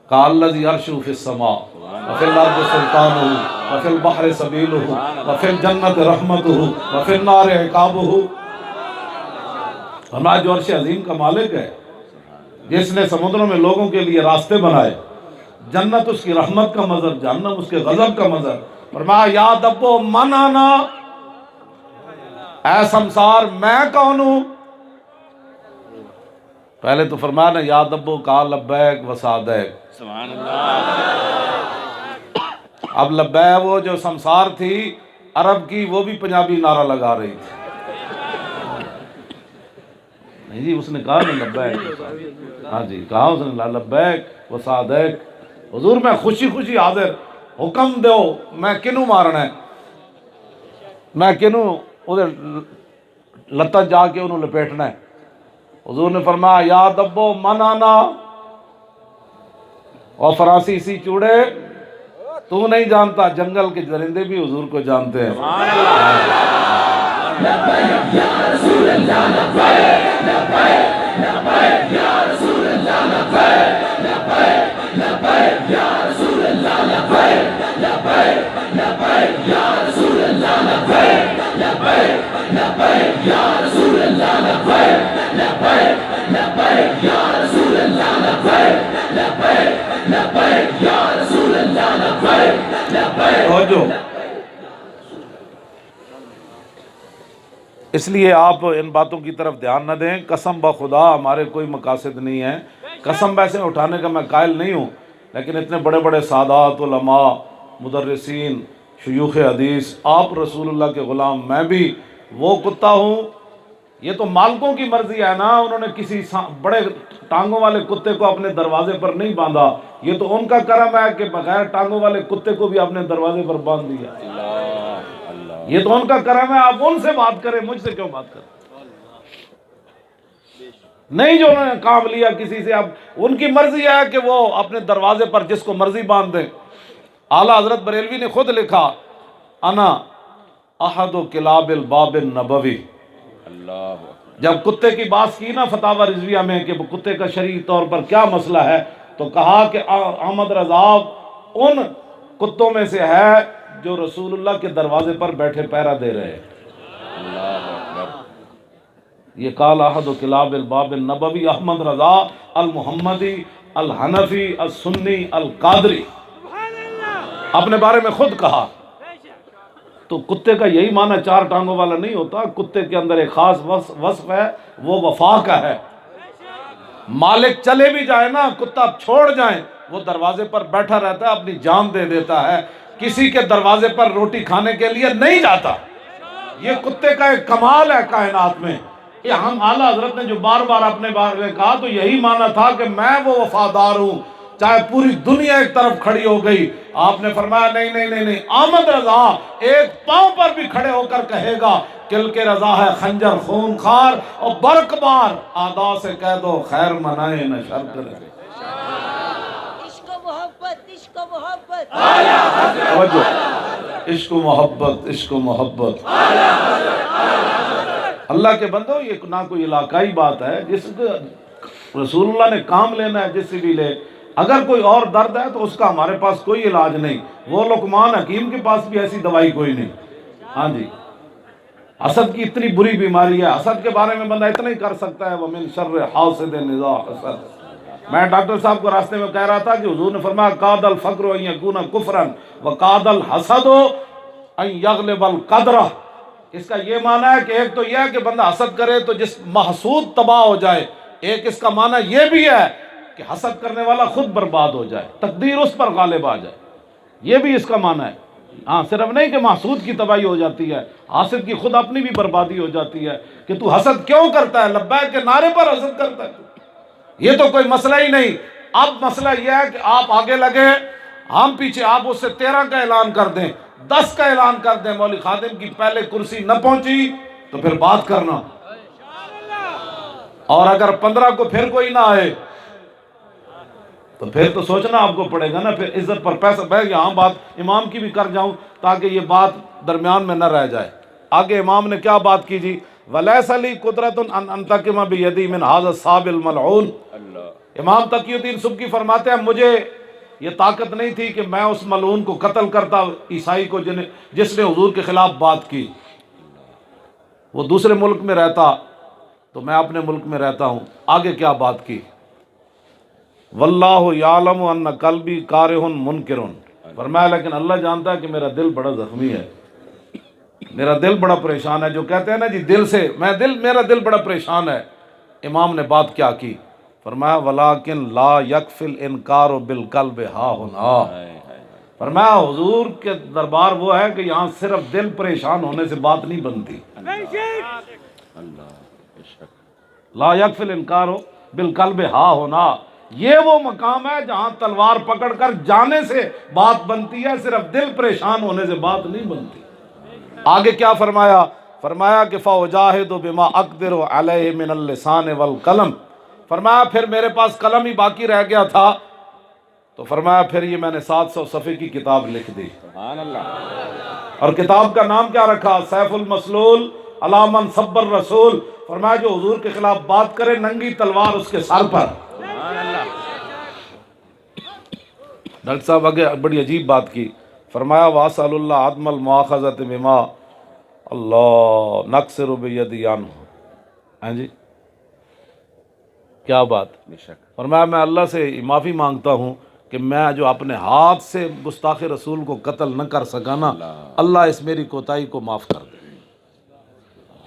قال الذی عرشہ فی السماء وفی الارض سلطانہ وفی البحر سبیلہ وفی الجنت رحمتہ وفی النار عقابہ۔ فرمایا جو عرش عظیم کا مالک ہے، جس نے سمندروں میں لوگوں کے لیے راستے بنائے، جنت اس کی رحمت کا مظہر، جہنم اس کے غضب کا مظہر۔ فرمایا یا دبو من انا، اے سمسار میں کون ہوں؟ پہلے تو فرمایا نا یا دبو کہا لبیک و سعدیک، سبحان اللہ۔ اب لبیک وہ جو سمسار تھی عرب کی، وہ بھی پنجابی نعرہ لگا رہی تھی۔ نہیں جی اس نے کہا نا لبیک، ہاں جی کہا اس نے لبیک و سعدیک، حضور میں خوشی خوشی حاضر، حکم دو میں کنوں مارنا ہے، میں کنوں ادھر لتا جا کے انہوں لپیٹنا ہے۔ حضور نے فرمایا یا دبو من آنا، اور فرانسیسی چوڑے تو نہیں جانتا، جنگل کے درندے بھی حضور کو جانتے ہیں۔ اس لیے آپ ان باتوں کی طرف دھیان نہ دیں۔ قسم بخدا ہمارے کوئی مقاصد نہیں ہے، قسم ویسے اٹھانے کا میں قائل نہیں ہوں، لیکن اتنے بڑے بڑے سادات، علماء، مدرسین، شیوخ حدیث، آپ رسول اللہ کے غلام، میں بھی وہ کتا ہوں۔ یہ تو مالکوں کی مرضی ہے نا، انہوں نے کسی بڑے ٹانگوں والے کتے کو اپنے دروازے پر نہیں باندھا، یہ تو ان کا کرم ہے کہ بغیر ٹانگوں والے کتے کو بھی اپنے دروازے پر باندھ دیا۔ یہ تو ان کا کرم ہے، آپ ان سے بات کریں، مجھ سے کیوں بات کریں؟ نہیں جو انہوں نے کام لیا کسی سے، اب ان کی مرضی ہے کہ وہ اپنے دروازے پر جس کو مرضی باندھ دیں۔ اعلیٰ حضرت بریلوی نے خود لکھا انا احد کلاب الباب النبوی، جب کتے کی بات کی نا فتاوی رضویہ میں کہ کتے کا شرعی طور پر کیا مسئلہ ہے، تو کہا کہ احمد رضا ان کتوں میں سے ہے جو رسول اللہ کے دروازے پر بیٹھے پہرا دے رہے ہیں۔ یہ قال احد کلاب الباب النبوی احمد رضا المحمدی الحنفی السنی القادری، اپنے بارے میں خود کہا۔ تو کتے کا یہی معنی چار ٹانگوں والا نہیں ہوتا، کتے کے اندر ایک خاص وصف ہے، وہ وفا کا ہے۔ مالک چلے بھی جائے نا، کتا چھوڑ جائیں، وہ دروازے پر بیٹھا رہتا ہے، اپنی جان دے دیتا ہے، کسی کے دروازے پر روٹی کھانے کے لیے نہیں جاتا۔ یہ کتے کا ایک کمال ہے کائنات میں۔ یہ ہم اعلیٰ حضرت نے جو بار بار اپنے بارے میں کہا تو یہی معنی تھا کہ میں وہ وفادار ہوں، چاہے پوری دنیا ایک طرف کھڑی ہو گئی۔ آپ نے فرمایا نہیں نہیں نہیں نہیں، احمد رضا ایک پاؤں پر بھی کھڑے ہو کر کہے گا کل کے رضا ہے خنجر خون خار اور برق بار، آدا سے کہہ دو خیر منائے نہ شر کرے۔ عشق و محبت، عشق و محبت، توجہ، عشق و محبت، عشق و محبت۔ اللہ کے بندو، یہ نہ کوئی علاقائی بات ہے، جس رسول اللہ نے کام لینا ہے جس سے بھی لے۔ اگر کوئی اور درد ہے تو اس کا ہمارے پاس کوئی علاج نہیں، وہ لقمان حکیم کے پاس بھی ایسی دوائی کوئی نہیں۔ ہاں جی، حسد کی اتنی بری بیماری ہے، حسد کے بارے میں بندہ اتنا ہی کر سکتا ہے وَمِن شَرِّ حَاسِدٍ اِذَا حَسَدَ۔ میں ڈاکٹر صاحب کو راستے میں کہہ رہا تھا کہ حضور نے فرمایا قاد الفقر ان یکون کفرا وقاد الحسد ان یغلب القدر۔ اس کا یہ معنی ہے کہ ایک تو یہ ہے کہ بندہ حسد کرے تو جس محسود تباہ ہو جائے، ایک اس کا معنی یہ بھی ہے کہ حسد کرنے والا خود برباد ہو جائے، تقدیر اس پر غالب آ جائے، یہ بھی اس کا معنی ہے۔ ہاں، صرف نہیں کہ محسود کی تباہی ہو جاتی ہے، حاسد کی خود اپنی بھی بربادی ہو جاتی ہے کہ تو حسد کیوں کرتا ہے، لبیک کے نعرے پر حسد کرتا ہے، یہ تو کوئی مسئلہ ہی نہیں۔ اب مسئلہ یہ ہے کہ آپ آگے لگے، ہم پیچھے، آپ اس سے 13 کا اعلان کر دیں، 10 کا اعلان کر دیں، مولوی خادم کی پہلے کرسی نہ پہنچی تو پھر بات کرنا، اور اگر 15 کو پھر کوئی نہ آئے تو پھر تو سوچنا آپ کو پڑے گا نا، پھر عزت پر پیسہ بہ یہاں بات امام کی بھی کر جاؤں تاکہ یہ بات درمیان میں نہ رہ جائے۔ آگے امام نے کیا بات کی جی، وَلَيْسَ لِي قُدْرَةٌ أَنْ أَنْتَقِمَ بِيَدِي مِنْ هَذَا الصَّابِ الْمَلْعُونِ۔ امام تقی الدین سبکی فرماتے ہیں مجھے یہ طاقت نہیں تھی کہ میں اس ملعون کو قتل کرتا، عیسائی کو جس نے حضور کے خلاف بات کی۔ وہ دوسرے ملک میں رہتا تو میں اپنے ملک میں رہتا ہوں۔ آگے کیا بات کی؟ واللہ یعلم ان قلبی کارہ منکر، فرمایا لیکن اللہ جانتا ہے کہ میرا دل بڑا زخمی ہے، میرا دل بڑا پریشان ہے۔ جو کہتے ہیں نا جی دل سے میرا دل بڑا پریشان ہے۔ امام نے بات کیا کی؟ فرمایا ولیکن لا یکفی الانکار بالقلب ہا ہنا، فرمایا حضور کے دربار وہ ہے کہ یہاں صرف دل پریشان ہونے سے بات نہیں بنتی۔ لا یکفی الانکار بالقلب ہا ہونا، یہ وہ مقام ہے جہاں تلوار پکڑ کر جانے سے بات بنتی ہے، صرف دل پریشان ہونے سے بات نہیں بنتی۔ آگے کیا فرمایا؟ فرمایا کہ فَأُجَاهِدُ بِمَا أَقْدِرُ عَلَيْهِ مِنَ اللِّسَانِ وَالْقَلَمِ، فرمایا پھر میرے پاس قلم ہی باقی رہ گیا تھا، تو فرمایا پھر یہ میں نے 700 صفحے کی کتاب لکھ دی۔ سبحان اللہ۔ اور کتاب کا نام کیا رکھا؟ سیف المسلول علی من سب الرسول، فرمایا جو حضور کے خلاف بات کرے ننگی تلوار اس کے سر پر۔ ڈاکٹر صاحب آگے بڑی عجیب بات کی، فرمایا واسأل اللہ عدم المؤاخذۃ بما اللہ نقصر بیدی عنہ۔ ہاں جی کیا بات؟ بے شک۔ فرمایا میں اللہ سے معافی مانگتا ہوں کہ میں جو اپنے ہاتھ سے گستاخ رسول کو قتل نہ کر سکا نا، اللہ اس میری کوتاہی کو معاف کر دے۔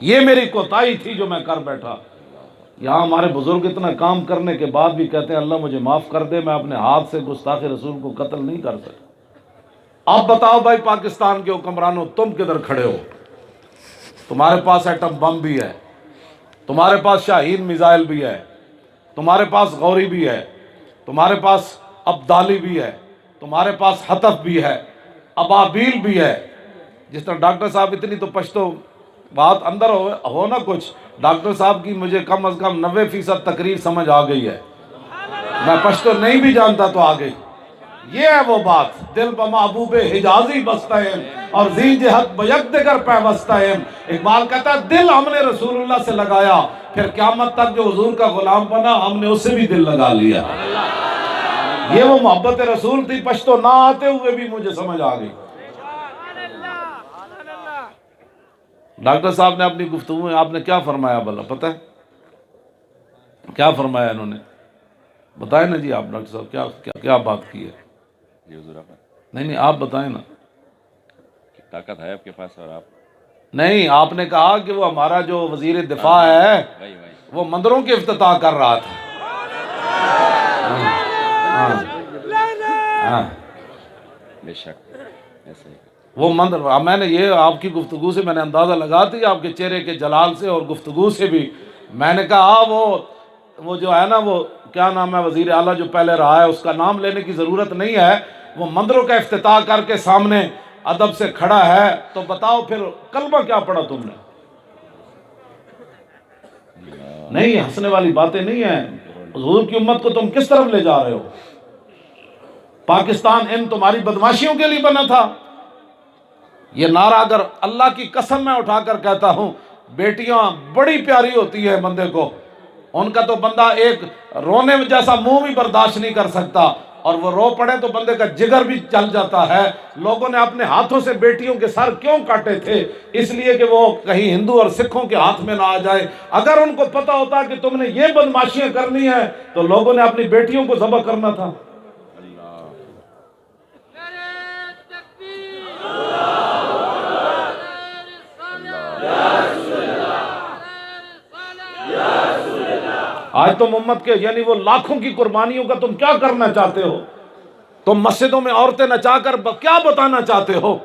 یہ میری کوتاہی تھی جو میں کر بیٹھا۔ یہاں ہمارے بزرگ اتنا کام کرنے کے بعد بھی کہتے ہیں اللہ مجھے معاف کر دے، میں اپنے ہاتھ سے گستاخ رسول کو قتل نہیں کر سکا۔ اب بتاؤ بھائی پاکستان کے حکمرانوں، تم کدھر کھڑے ہو؟ تمہارے پاس ایٹم بم بھی ہے، تمہارے پاس شاہین میزائل بھی ہے، تمہارے پاس غوری بھی ہے، تمہارے پاس ابدالی بھی ہے، تمہارے پاس حطف بھی ہے، ابابیل بھی ہے۔ جس طرح ڈاکٹر صاحب اتنی تو پشتو بات اندر ہو نا کچھ، ڈاکٹر صاحب کی مجھے کم از کم 90% تقریر سمجھ آ گئی ہے، میں پشتو نہیں بھی جانتا تو آ گئی۔ یہ ہے وہ بات، دل بمحبوب حجازی بستہم اور ذی جہت بیک دگر پیوستہم۔ اقبال کہتا ہے دل ہم نے رسول اللہ سے لگایا، پھر قیامت تک جو حضور کا غلام بنا ہم نے اس سے بھی دل لگا لیا۔ یہ وہ محبت رسول تھی، پشتو نہ آتے ہوئے بھی مجھے سمجھ آ گئی۔ ڈاکٹر صاحب نے اپنی گفتگو میں آپ نے کیا فرمایا بھلا پتہ ہے؟ کیا فرمایا انہوں نے؟ بتائیں نا جی آپ ڈاکٹر صاحب کیا بات کی ہے؟ جی حضور آپ نہیں آپ بتائیں نا۔ طاقت ہے آپ کے پاس اور آپ نہیں، آپ نے کہا کہ وہ ہمارا جو وزیر دفاع ہے وہی وہ مندروں کے افتتاح کر رہا تھا۔ بے شک ایسے ہی۔ وہ مندر، میں نے یہ آپ کی گفتگو سے میں نے اندازہ لگا دی، آپ کے چہرے کے جلال سے اور گفتگو سے بھی، میں نے کہا وہ جو ہے نا وہ کیا نام ہے وزیر اعلیٰ جو پہلے رہا ہے، اس کا نام لینے کی ضرورت نہیں ہے، وہ مندروں کا افتتاح کر کے سامنے ادب سے کھڑا ہے، تو بتاؤ پھر کلمہ کیا پڑھا تم نے؟ نہیں، ہنسنے والی باتیں نہیں ہیں۔ حضور کی امت کو تم کس طرف لے جا رہے ہو؟ پاکستان ان تمہاری بدماشیوں کے لیے بنا تھا؟ یہ نعرہ اگر اللہ کی قسم میں اٹھا کر کہتا ہوں، بیٹیاں بڑی پیاری ہوتی ہے بندے کو، ان کا تو بندہ ایک رونے جیسا منہ بھی برداشت نہیں کر سکتا، اور وہ رو پڑے تو بندے کا جگر بھی چل جاتا ہے۔ لوگوں نے اپنے ہاتھوں سے بیٹیوں کے سر کیوں کاٹے تھے؟ اس لیے کہ وہ کہیں ہندو اور سکھوں کے ہاتھ میں نہ آ جائے۔ اگر ان کو پتا ہوتا کہ تم نے یہ بدماشیاں کرنی ہیں تو لوگوں نے اپنی بیٹیوں کو ذبح کرنا تھا۔ آج تم امت کے یعنی وہ لاکھوں کی قربانیوں کا تم کیا کرنا چاہتے ہو؟ تم مسجدوں میں عورتیں نچا کر کیا بتانا چاہتے ہو؟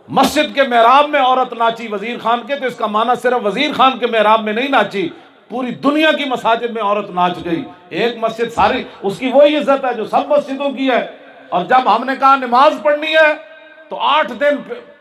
مسجد کے محراب میں عورت ناچی وزیر خان کے، تو اس کا معنی صرف وزیر خان کے محراب میں نہیں ناچی، پوری دنیا کی مساجد میں عورت ناچ گئی۔ ایک مسجد ساری، اس کی وہی عزت ہے جو سب مسجدوں کی ہے۔ اور جب ہم نے کہا نماز پڑھنی ہے تو 8 دن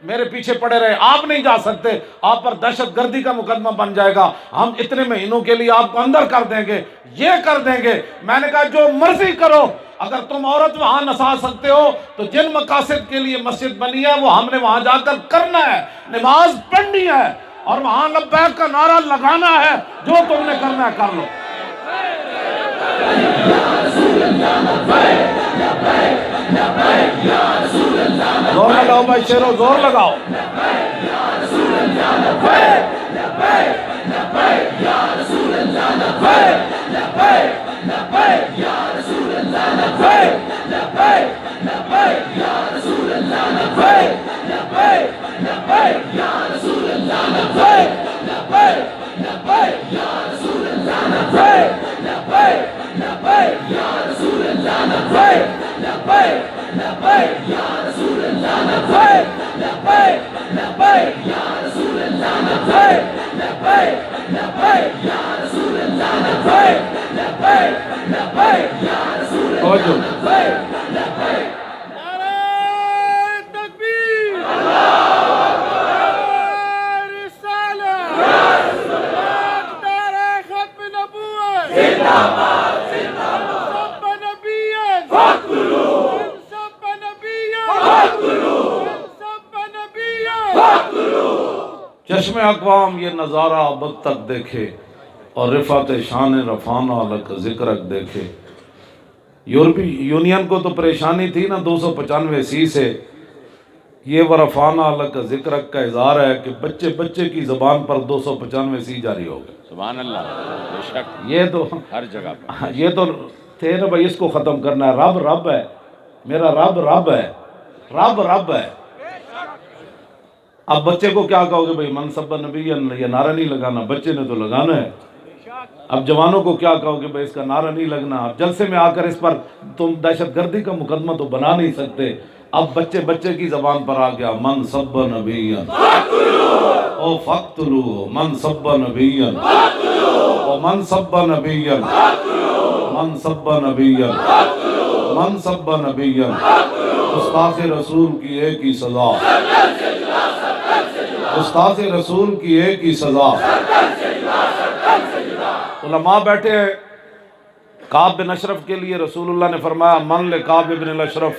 میرے پیچھے پڑے رہے، آپ نہیں جا سکتے، آپ پر دہشت گردی کا مقدمہ بن جائے گا، ہم اتنے مہینوں کے لیے آپ کو اندر کر دیں گے، یہ کر دیں گے۔ میں نے کہا جو مرضی کرو، اگر تم عورت وہاں نسا سکتے ہو تو جن مقاصد کے لیے مسجد بنی ہے وہ ہم نے وہاں جا کر کرنا ہے، نماز پڑھنی ہے اور وہاں لبیک کا نعرہ لگانا ہے، جو تم نے کرنا ہے کر لو۔ زور لگاؤ بھائی شیرو، زور لگاؤ. چشم اقوام یہ نظارہ ابد تک دیکھے اور رفعت شان رفعنا لک ذکرک دیکھے. یورپی یونین کو تو پریشانی تھی نا 295 سے. یہ ورفعنا لک ذکرک کا اظہار ہے کہ بچے بچے کی زبان پر 295 جاری ہو گئے. سبحان اللہ. بے شک یہ تو ہر جگہ پر یہ تو تھے نا بھائی، اس کو ختم کرنا ہے. رب رب ہے، میرا رب رب ہے، رب رب ہے. اب بچے کو کیا کہو گے بھائی منصب نبی، یہ نعرہ نہیں لگانا، بچے نے تو لگانا ہے. اب جوانوں کو کیا کہو گے بھائی اس کا نعرہ نہیں لگنا. اب جلسے میں آ کر اس پر تم دہشت گردی کا مقدمہ تو بنا نہیں سکتے. اب بچے بچے کی زبان پر آ گیا منصب نبی او فقتلو، منصب نبی او منصب نبی، منصب نبی، منصب نبی. گستاخ رسول کی ایک ہی سزا، گستاخ رسول کی ایک ہی سزا. علماء بیٹھے ہیں. کعب بن اشرف کے لیے رسول اللہ نے فرمایا من لکعب بن الاشرف.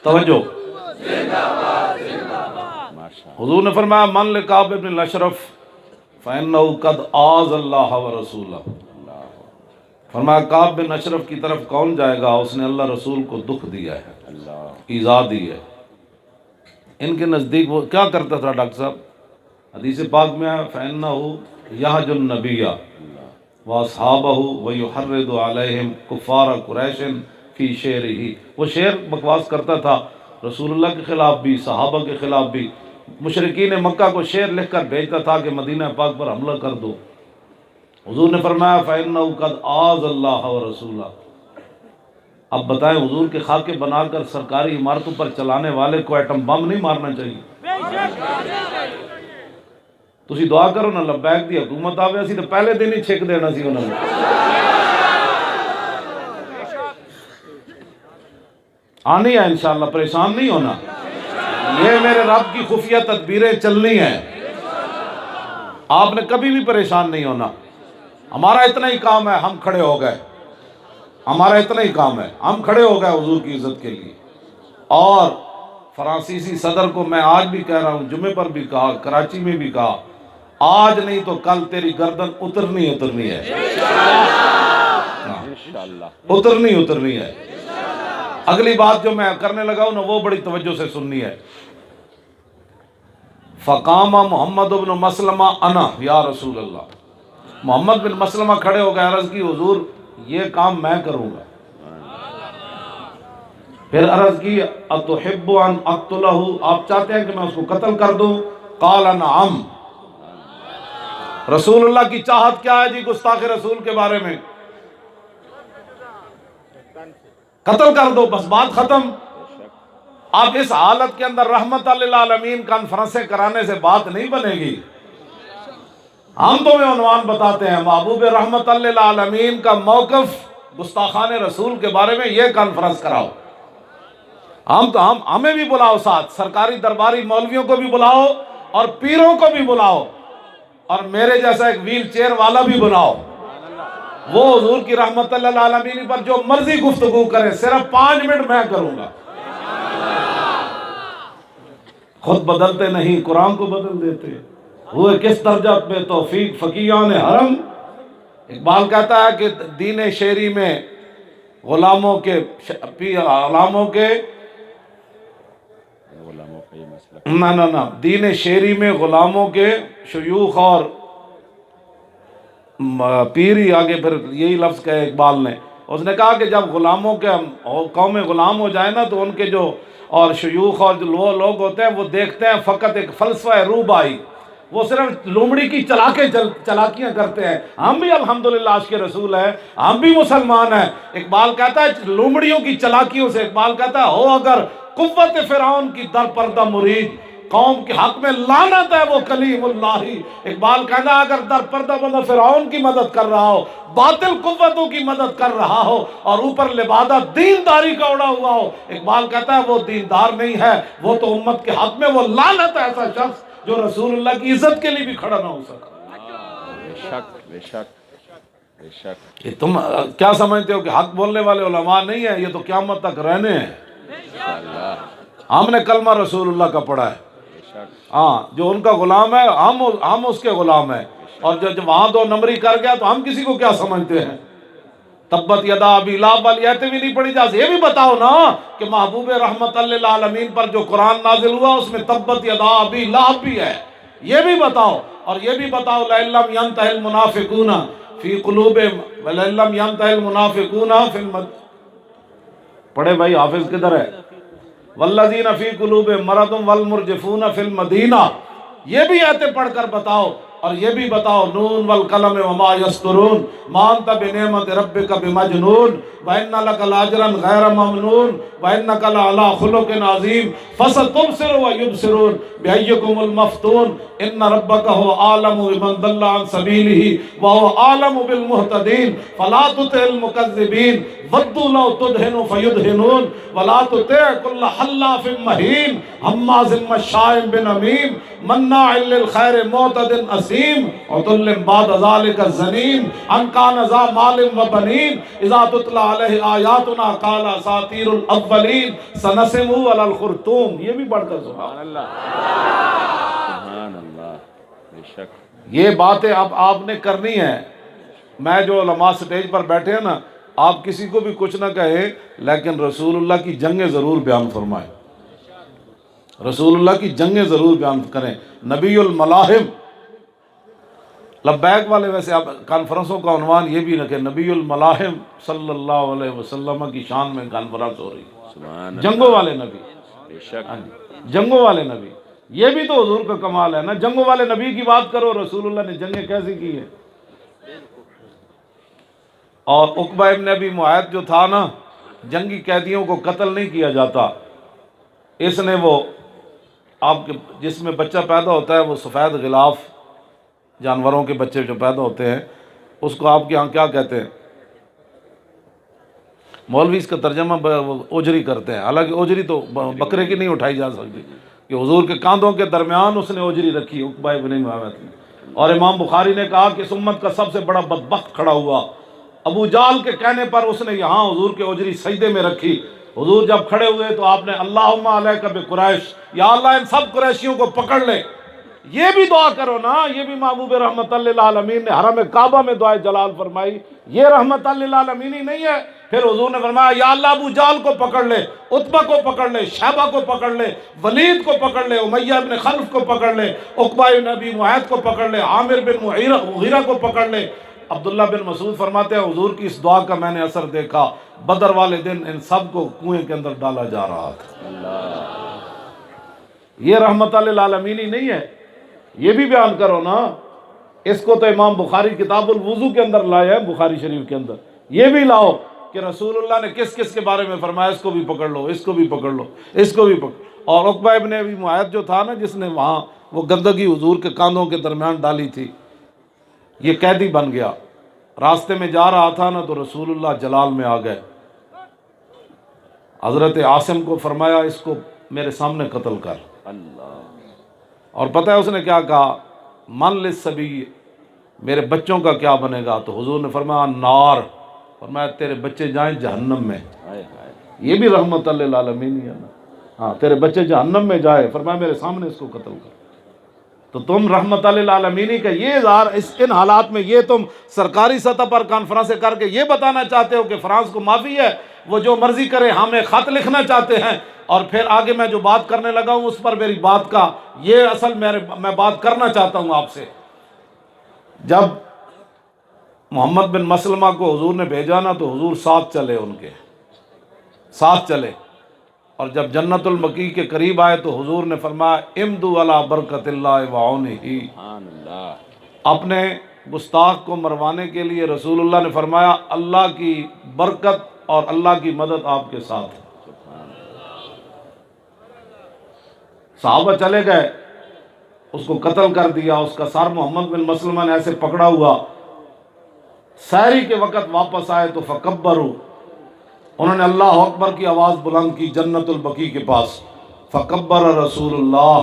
توجہ، حضور نے فرمایا من لکعب بن الاشرف فإنه قد آذى اللہ ورسولہ. فرمایا کعب بن اشرف کی طرف کون جائے گا، اس نے اللہ رسول کو دکھ دیا ہے، ایذا دی ہے. ان کے نزدیک وہ کیا کرتا تھا ڈاکٹر صاحب؟ حدیث پاک میں ہے فإنه يهج النبي وأصحابه ويحرض عليهم كفار قریش فی شعرہ. وہ شعر بکواس کرتا تھا رسول اللہ کے خلاف بھی، صحابہ کے خلاف بھی. مشرکین مکہ کو شعر لکھ کر بھیجتا تھا کہ مدینہ پاک پر حملہ کر دو. حضور نے فرمایا فَإِنَّهُ قَدْ آذَى اللَّهَ وَرَسُولَهُ. اب بتائیں حضور کے خاکے بنا کر سرکاری عمارتوں پر چلانے والے کو ایٹم بم نہیں مارنا چاہیے؟ تسی دعا کرو نا لبیک دی حکومت آوے اسی تو پہلے دن ہی چھک دینا سی انہوں نے. آنی ہے انشاءاللہ، پریشان نہیں ہونا. یہ میرے رب کی خفیہ تدبیریں چلنی ہیں، آپ نے کبھی بھی پریشان نہیں ہونا. ہمارا اتنا ہی کام ہے، ہم کھڑے ہو گئے. ہمارا اتنا ہی کام ہے، ہم کھڑے ہو گئے حضور کی عزت کے لیے. اور فرانسیسی صدر کو میں آج بھی کہہ رہا ہوں، جمعے پر بھی کہا، کراچی میں بھی کہا، آج نہیں تو کل تیری گردن اترنی ہے، اترنی ہے. اگلی بات جو میں کرنے لگا ہوں نا وہ بڑی توجہ سے سننی ہے. فقام محمد بن مسلمہ انا یا رسول اللہ. محمد بن مسلمہ کھڑے ہو گئے، عرض کی حضور یہ کام میں کروں گا. پھر عرض کی اتحب ان اقتلہ، آپ چاہتے ہیں کہ میں اس کو قتل کر دوں؟ قال نعم. رسول اللہ کی چاہت کیا ہے جی گستاخ رسول کے بارے میں؟ قتل کر دو، بس بات ختم. اب اس حالت کے اندر رحمت للعالمین کانفرنسیں کرانے سے بات نہیں بنے گی. ہم تمہیں عنوان بتاتے ہیں، محبوب رحمت للعالمین کا موقف گستاخان رسول کے بارے میں، یہ کانفرنس کراؤ. ہمیں بھی بلاؤ ساتھ، سرکاری درباری مولویوں کو بھی بلاؤ اور پیروں کو بھی بلاؤ، اور میرے جیسا ایک ویل چیئر والا بھی بلاؤ، وہ حضور کی رحمت اللہ العالمین پر جو مرضی گفتگو کرے، صرف 5 منٹ میں کروں گا۔ خود بدلتے نہیں، قرآن کو بدل دیتے ہوئے کس درجہ پہ توفیق فقیہان حرم۔ اقبال کہتا ہے کہ دین شعری میں غلاموں کے نہ دین شعری میں غلاموں کے شیوخ اور پیری، آگے پھر یہی لفظ کہے اقبال نے، اس نے کہا کہ جب غلاموں کے قوم غلام ہو جائے نا تو ان کے جو اور شیوخ اور جو لوگ ہوتے ہیں وہ دیکھتے ہیں فقط ایک فلسفہ روبائی، وہ صرف لومڑی کی چلاکیاں کرتے ہیں۔ ہم بھی الحمدللہ عاشق رسول ہیں، ہم بھی مسلمان ہیں۔ اقبال کہتا ہے لومڑیوں کی چلاکیوں سے، اقبال کہتا ہے ہو اگر قوت فرعون کی در پردہ مرید، قوم کے حق میں لعنت ہے وہ کلیم اللہ۔ اقبال کہتا ہے اگر در پردہ بندہ فرعون کی مدد کر رہا ہو، باطل قوتوں کی مدد کر رہا ہو، اور اوپر لبادہ دینداری کا اڑا ہوا ہو، اقبال کہتا ہے وہ دیندار نہیں ہے، وہ تو امت کے حق میں وہ لعنت ہے ایسا شخص جو رسول اللہ کی عزت کے لیے بھی کھڑا نہ ہو سکا۔ بے شک بے شک بے شک۔ یہ تم کیا سمجھتے ہو کہ حق بولنے والے علماء نہیں ہیں؟ یہ تو قیامت تک رہنے ہیں۔ ہم نے کلمہ رسول اللہ کا پڑھا ہے، ہاں، جو ان کا غلام ہے ہم اس کے غلام ہیں، اور جو وہاں 2 نمبری کر گیا تو ہم کسی کو کیا سمجھتے ہیں؟ تبت یدا ابی لہب والی آیتیں بھی نہیں پڑھی جا سکتی۔ یہ بھی بتاؤ نا کہ محبوب رحمت للعالمین پر جو قرآن نازل ہوا اس میں تبت یدا ابی لہب بھی ہے، یہ بھی بتاؤ۔ اور یہ بھی بتاؤ لئن لم ينتهِ المنافقون فی قلوبہم ولئن لم ينتهِ المنافقون فی پڑھے بھائی، حافظ کدھر ہے؟ والذین فی قلوبہم مرض والمرجفون فی المدینہ، یہ بھی آیتیں پڑھ کر بتاؤ۔ اور یہ بھی بتاؤ نون والقلم وما یسطرون ما انت بنعمت ربک بمجنون وإن لک لاجرا غیر ممنون وإنک لعلی خلق عظیم فستبصر ویبصرون بأیکم المفتون ان ربک هو اعلم بمن ضل عن سبیلہ وهو اعلم بالمہتدین فلا تطع المکذبین ودوا لو تدہن فیدہنون ولا تطع کل حلاف مہین ہماز مشاء بنمیم مناع للخیر معتد اثیم عتل بعد ذلک الزنیم ان کان ذا مال و بنین اذا تتلی علیہ آیاتنا قال اساطیر الاولین سنسمہ علی الخرطوم۔ یہ بھی پڑھ کر سبحان اللہ سبحان اللہ، بے شک۔ یہ باتیں اب آپ نے کرنی ہے۔ میں جو علماء سٹیج پر بیٹھے ہیں نا، آپ کسی کو بھی کچھ نہ کہیں، لیکن رسول اللہ کی جنگیں ضرور بیان فرمائیں، رسول اللہ کی جنگیں ضرور بیان کریں۔ نبی الملاحم، لبیک والے ویسے آپ کانفرنسوں کا عنوان یہ بھی رکھیں، نبی الملاحم صلی اللہ علیہ وسلم کی شان میں کانفرنس ہو رہی ہے، جنگوں والے نبی، بے شک جنگوں والے نبی۔ یہ بھی تو حضور کا کمال ہے نا، جنگوں والے نبی کی بات کرو، رسول اللہ نے جنگیں کیسی کی ہیں۔ اور عقبہ ابن ابی معیط جو تھا نا، جنگی قیدیوں کو قتل نہیں کیا جاتا، اس نے وہ آپ کے جس میں بچہ پیدا ہوتا ہے وہ سفید غلاف جانوروں کے بچے جو پیدا ہوتے ہیں، اس کو آپ کے ہاں کیا کہتے ہیں؟ مولوی اس کا ترجمہ اوجری کرتے ہیں، حالانکہ اوجری تو بکرے کی نہیں اٹھائی جا سکتی، کہ حضور کے کاندھوں کے درمیان اس نے اوجری رکھی عقبہ ابن معیط نے۔ اور امام بخاری نے کہا کہ اس امت کا سب سے بڑا بدبخت کھڑا ہوا، ابو جال کے کہنے پر اس نے یہاں حضور کے اوجری سجدے میں رکھی۔ حضور جب کھڑے ہوئے تو آپ نے اللہم علیک بقریش، یا اللہ ان سب قریشیوں کو پکڑ لے۔ یہ بھی دعا کرو نا، یہ بھی محبوب رحمت للعالمین نے حرم کعبہ میں دعائے جلال فرمائی، یہ رحمت للعالمین ہی نہیں ہے؟ پھر حضور نے فرمایا یا اللہ ابو جال کو پکڑ لے، عتبہ کو پکڑ لے، شیبہ کو پکڑ لے، ولید کو پکڑ لے، امیہ بن خلف کو پکڑ لے، عقبہ بن ابی معیط کو پکڑ لے، عامر بن مغیرہ کو پکڑ لے۔ عبداللہ بن مسعود فرماتے ہیں حضور کی اس دعا کا میں نے اثر دیکھا، بدر والے دن ان سب کو کنویں کے اندر ڈالا جا رہا تھا۔ یہ رحمت للعالمین ہی نہیں ہے؟ یہ بھی بیان کرو نا۔ اس کو تو امام بخاری کتاب الوضو کے اندر لایا ہے، بخاری شریف کے اندر۔ یہ بھی لاؤ کہ رسول اللہ نے کس کس کے بارے میں فرمایا، اس کو بھی پکڑ لو، اس کو بھی پکڑ لو، اس کو بھی پکڑ۔ اور عقبہ ابن ابی معیط جو تھا نا، جس نے وہاں وہ گندگی حضور کے کاندھوں کے درمیان ڈالی تھی، یہ قیدی بن گیا۔ راستے میں جا رہا تھا نا تو رسول اللہ جلال میں آ گئے، حضرت عاصم کو فرمایا اس کو میرے سامنے قتل کر. اللہ. اور پتہ ہے اس نے کیا کہا؟ من للصبی، میرے بچوں کا کیا بنے گا؟ تو حضور نے فرمایا نار، فرمایا تیرے بچے جائیں جہنم میں. ہائے ہائے. یہ بھی رحمت للعالمین ہی ہے نا. ہاں تیرے بچے جہنم میں جائے، فرمایا میرے سامنے اس کو قتل کر. تو تم رحمت للعالمین کا یہ اظہار ان حالات میں، یہ تم سرکاری سطح پر کانفرنسیں کر کے یہ بتانا چاہتے ہو کہ فرانس کو معافی ہے، وہ جو مرضی کرے، ہمیں خط لکھنا چاہتے ہیں، اور پھر آگے میں جو بات کرنے لگا ہوں اس پر میری بات کا یہ اصل میں بات کرنا چاہتا ہوں آپ سے. جب محمد بن مسلمہ کو حضور نے بھیجا نا تو حضور ساتھ چلے، ان کے ساتھ چلے، اور جب جنت المکی کے قریب آئے تو حضور نے فرمایا امدو علی برکت اللہ وعونہ. سبحان اللہ. اپنے گستاخ کو مروانے کے لیے رسول اللہ نے فرمایا اللہ کی برکت اور اللہ کی مدد آپ کے ساتھ. صحابہ چلے گئے، اس کو قتل کر دیا. اس کا سر محمد بن مسلمہ نے ایسے پکڑا ہوا. سحری کے وقت واپس آئے تو فکبروا، انہوں نے اللہ اکبر کی آواز بلند کی جنت البقیع کے پاس. فکبر رسول اللہ،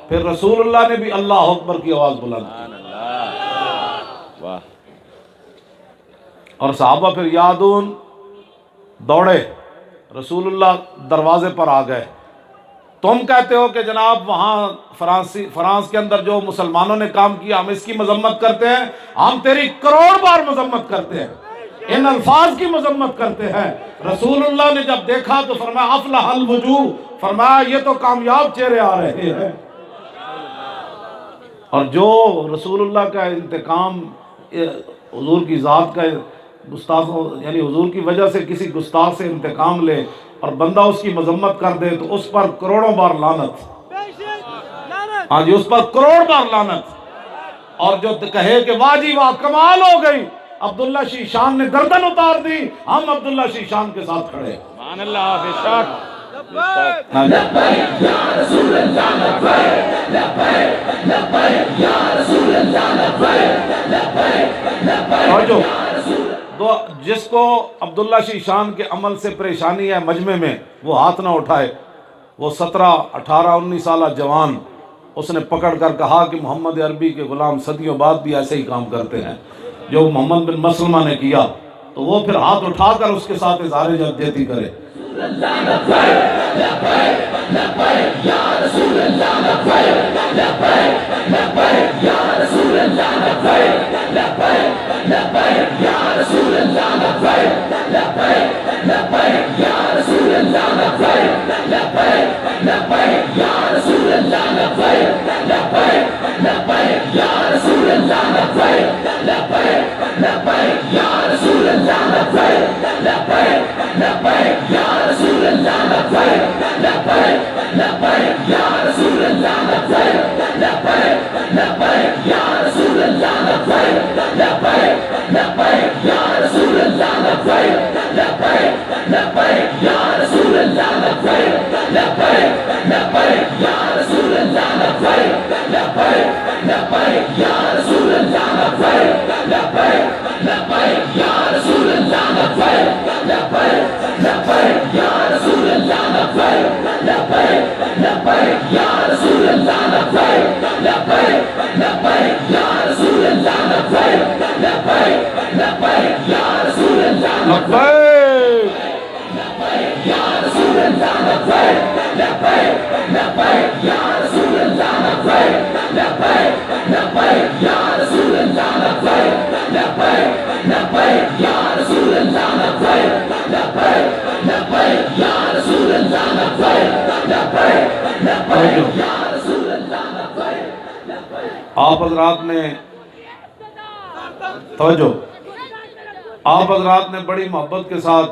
پھر رسول اللہ نے بھی اللہ اکبر کی آواز بلند کی. سبحان اللہ. واہ. اور صحابہ پھر یادون دوڑے، رسول اللہ دروازے پر آ گئے. تم کہتے ہو کہ جناب وہاں فرانس کے اندر جو مسلمانوں نے کام کیا ہم اس کی مذمت کرتے ہیں، ہم تیری کروڑ بار مذمت کرتے ہیں، ان الفاظ کی مذمت کرتے ہیں. رسول اللہ نے جب دیکھا تو فرمایا افلح الوجوہ، فرمایا یہ تو کامیاب چہرے آ رہے ہیں. اور جو رسول اللہ کا انتقام، حضور کی ذات کا گستاخوں، یعنی حضور کی وجہ سے کسی گستاخ سے انتقام لے اور بندہ اس کی مذمت کر دے تو اس پر کروڑوں بار لعنت. ہاں جی، اس پر کروڑ بار لعنت. اور جو کہے کہ واہ جی واہ کمال ہو گئی، عبداللہ شیشان نے گردن اتار دی، ہم عبداللہ شیشان کے ساتھ کھڑے. سبحان اللہ. بے شک. بے شک. لبیک یا رسول اللہ لبیک لبیک لبیک یا رسول اللہ لبیک لبیک لبیک. اور جو جس کو عبداللہ شیشان کے عمل سے پریشانی ہے مجمع میں، وہ ہاتھ نہ اٹھائے. وہ 17 18 19 سالہ جوان، اس نے پکڑ کر کہا کہ محمد عربی کے غلام صدیوں بعد بھی ایسے ہی کام کرتے ہیں جو محمد بن مسلمہ نے کیا. تو وہ پھر ہاتھ اٹھا کر اس کے ساتھ اظہار یکجہتی کرے. آپ حضرات نے توجہ، آپ حضرات نے بڑی محبت کے ساتھ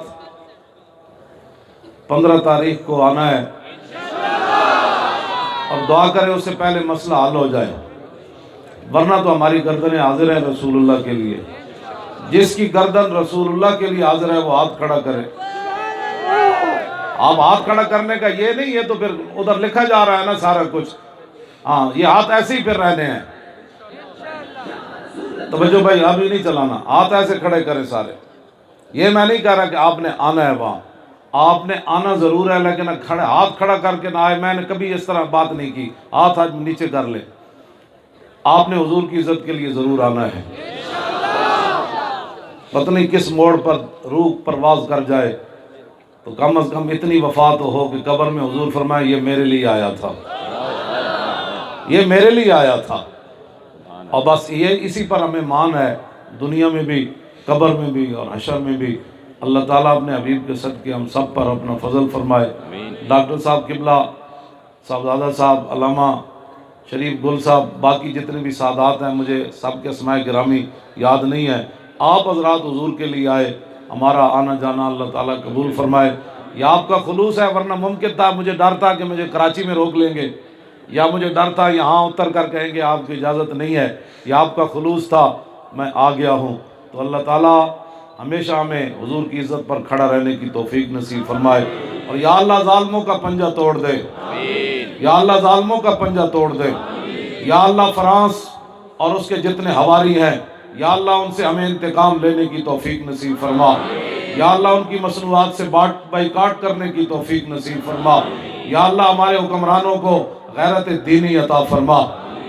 15 تاریخ کو آنا ہے اور دعا کریں اس سے پہلے مسئلہ حل ہو جائے، ورنہ تو ہماری گردنیں حاضر ہیں رسول اللہ کے لیے. جس کی گردن رسول اللہ کے لیے حاضر ہے وہ ہاتھ کھڑا کرے. آپ ہاتھ کھڑا کرنے کا یہ نہیں ہے تو پھر ادھر لکھا جا رہا ہے نا سارا کچھ. ہاں یہ ہاتھ ایسے ہی پھر رہنے ہیں. توجہ بھائی ابھی نہیں چلانا، ہاتھ ایسے کھڑے کریں سارے. یہ میں نہیں کہہ رہا کہ آپ نے آنا ہے وہاں، آپ نے آنا ضرور ہے لیکن ہاتھ کھڑا کر کے نہ آئے. میں نے کبھی اس طرح بات نہیں کی. ہاتھ آج نیچے کر لے. آپ نے حضور کی عزت کے لیے ضرور آنا ہے. پتہ نہیں کس موڑ پر روح پرواز کر جائے تو کم از کم اتنی وفا تو ہو کہ قبر میں حضور فرمائے یہ میرے لیے آیا تھا, یہ میرے لیے آیا تھا. اور بس یہ اسی پر ہمیں مان ہے, دنیا میں بھی, قبر میں بھی اور حشر میں بھی. اللہ تعالیٰ اپنے حبیب کے صدقے ہم سب پر اپنا فضل فرمائے. ڈاکٹر صاحب قبلہ, صاحبزادہ صاحب, علامہ شریف گل صاحب, باقی جتنے بھی سادات ہیں مجھے سب کے اسماء گرامی یاد نہیں ہے. آپ حضرات حضور کے لیے آئے, ہمارا آنا جانا اللہ تعالیٰ قبول فرمائے. یہ آپ کا خلوص ہے, ورنہ ممکن تھا مجھے ڈر تھا کہ مجھے کراچی میں روک لیں گے, یا مجھے ڈر تھا یہاں اتر کر کہیں گے آپ کی اجازت نہیں ہے. یہ آپ کا خلوص تھا, میں آ گیا ہوں. تو اللہ تعالیٰ ہمیشہ ہمیں حضور کی عزت پر کھڑا رہنے کی توفیق نصیب فرمائے. اور یا اللہ ظالموں کا پنجہ توڑ دے, یا اللہ ظالموں کا پنجہ توڑ دے. یا اللہ فرانس اور اس کے جتنے حواری ہیں, یا اللہ ان سے ہمیں انتقام لینے کی توفیق نصیب فرما. یا اللہ ان کی مصنوعات سے بائیکاٹ کرنے کی توفیق نصیب فرما. یا اللہ ہمارے حکمرانوں کو غیرت دینی عطا فرما.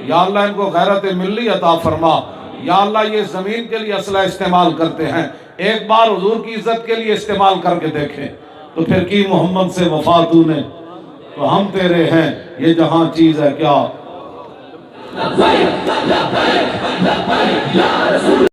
یا اللہ ان کو غیرت ملی عطا فرما. یا اللہ یہ زمین کے لیے اسلحہ استعمال کرتے ہیں, ایک بار حضور کی عزت کے لیے استعمال کر کے دیکھیں تو پھر کی محمد سے وفا تو نے, تو ہم تیرے ہیں, یہ جہاں چیز ہے کیا. لبیک لبیک لبیک یا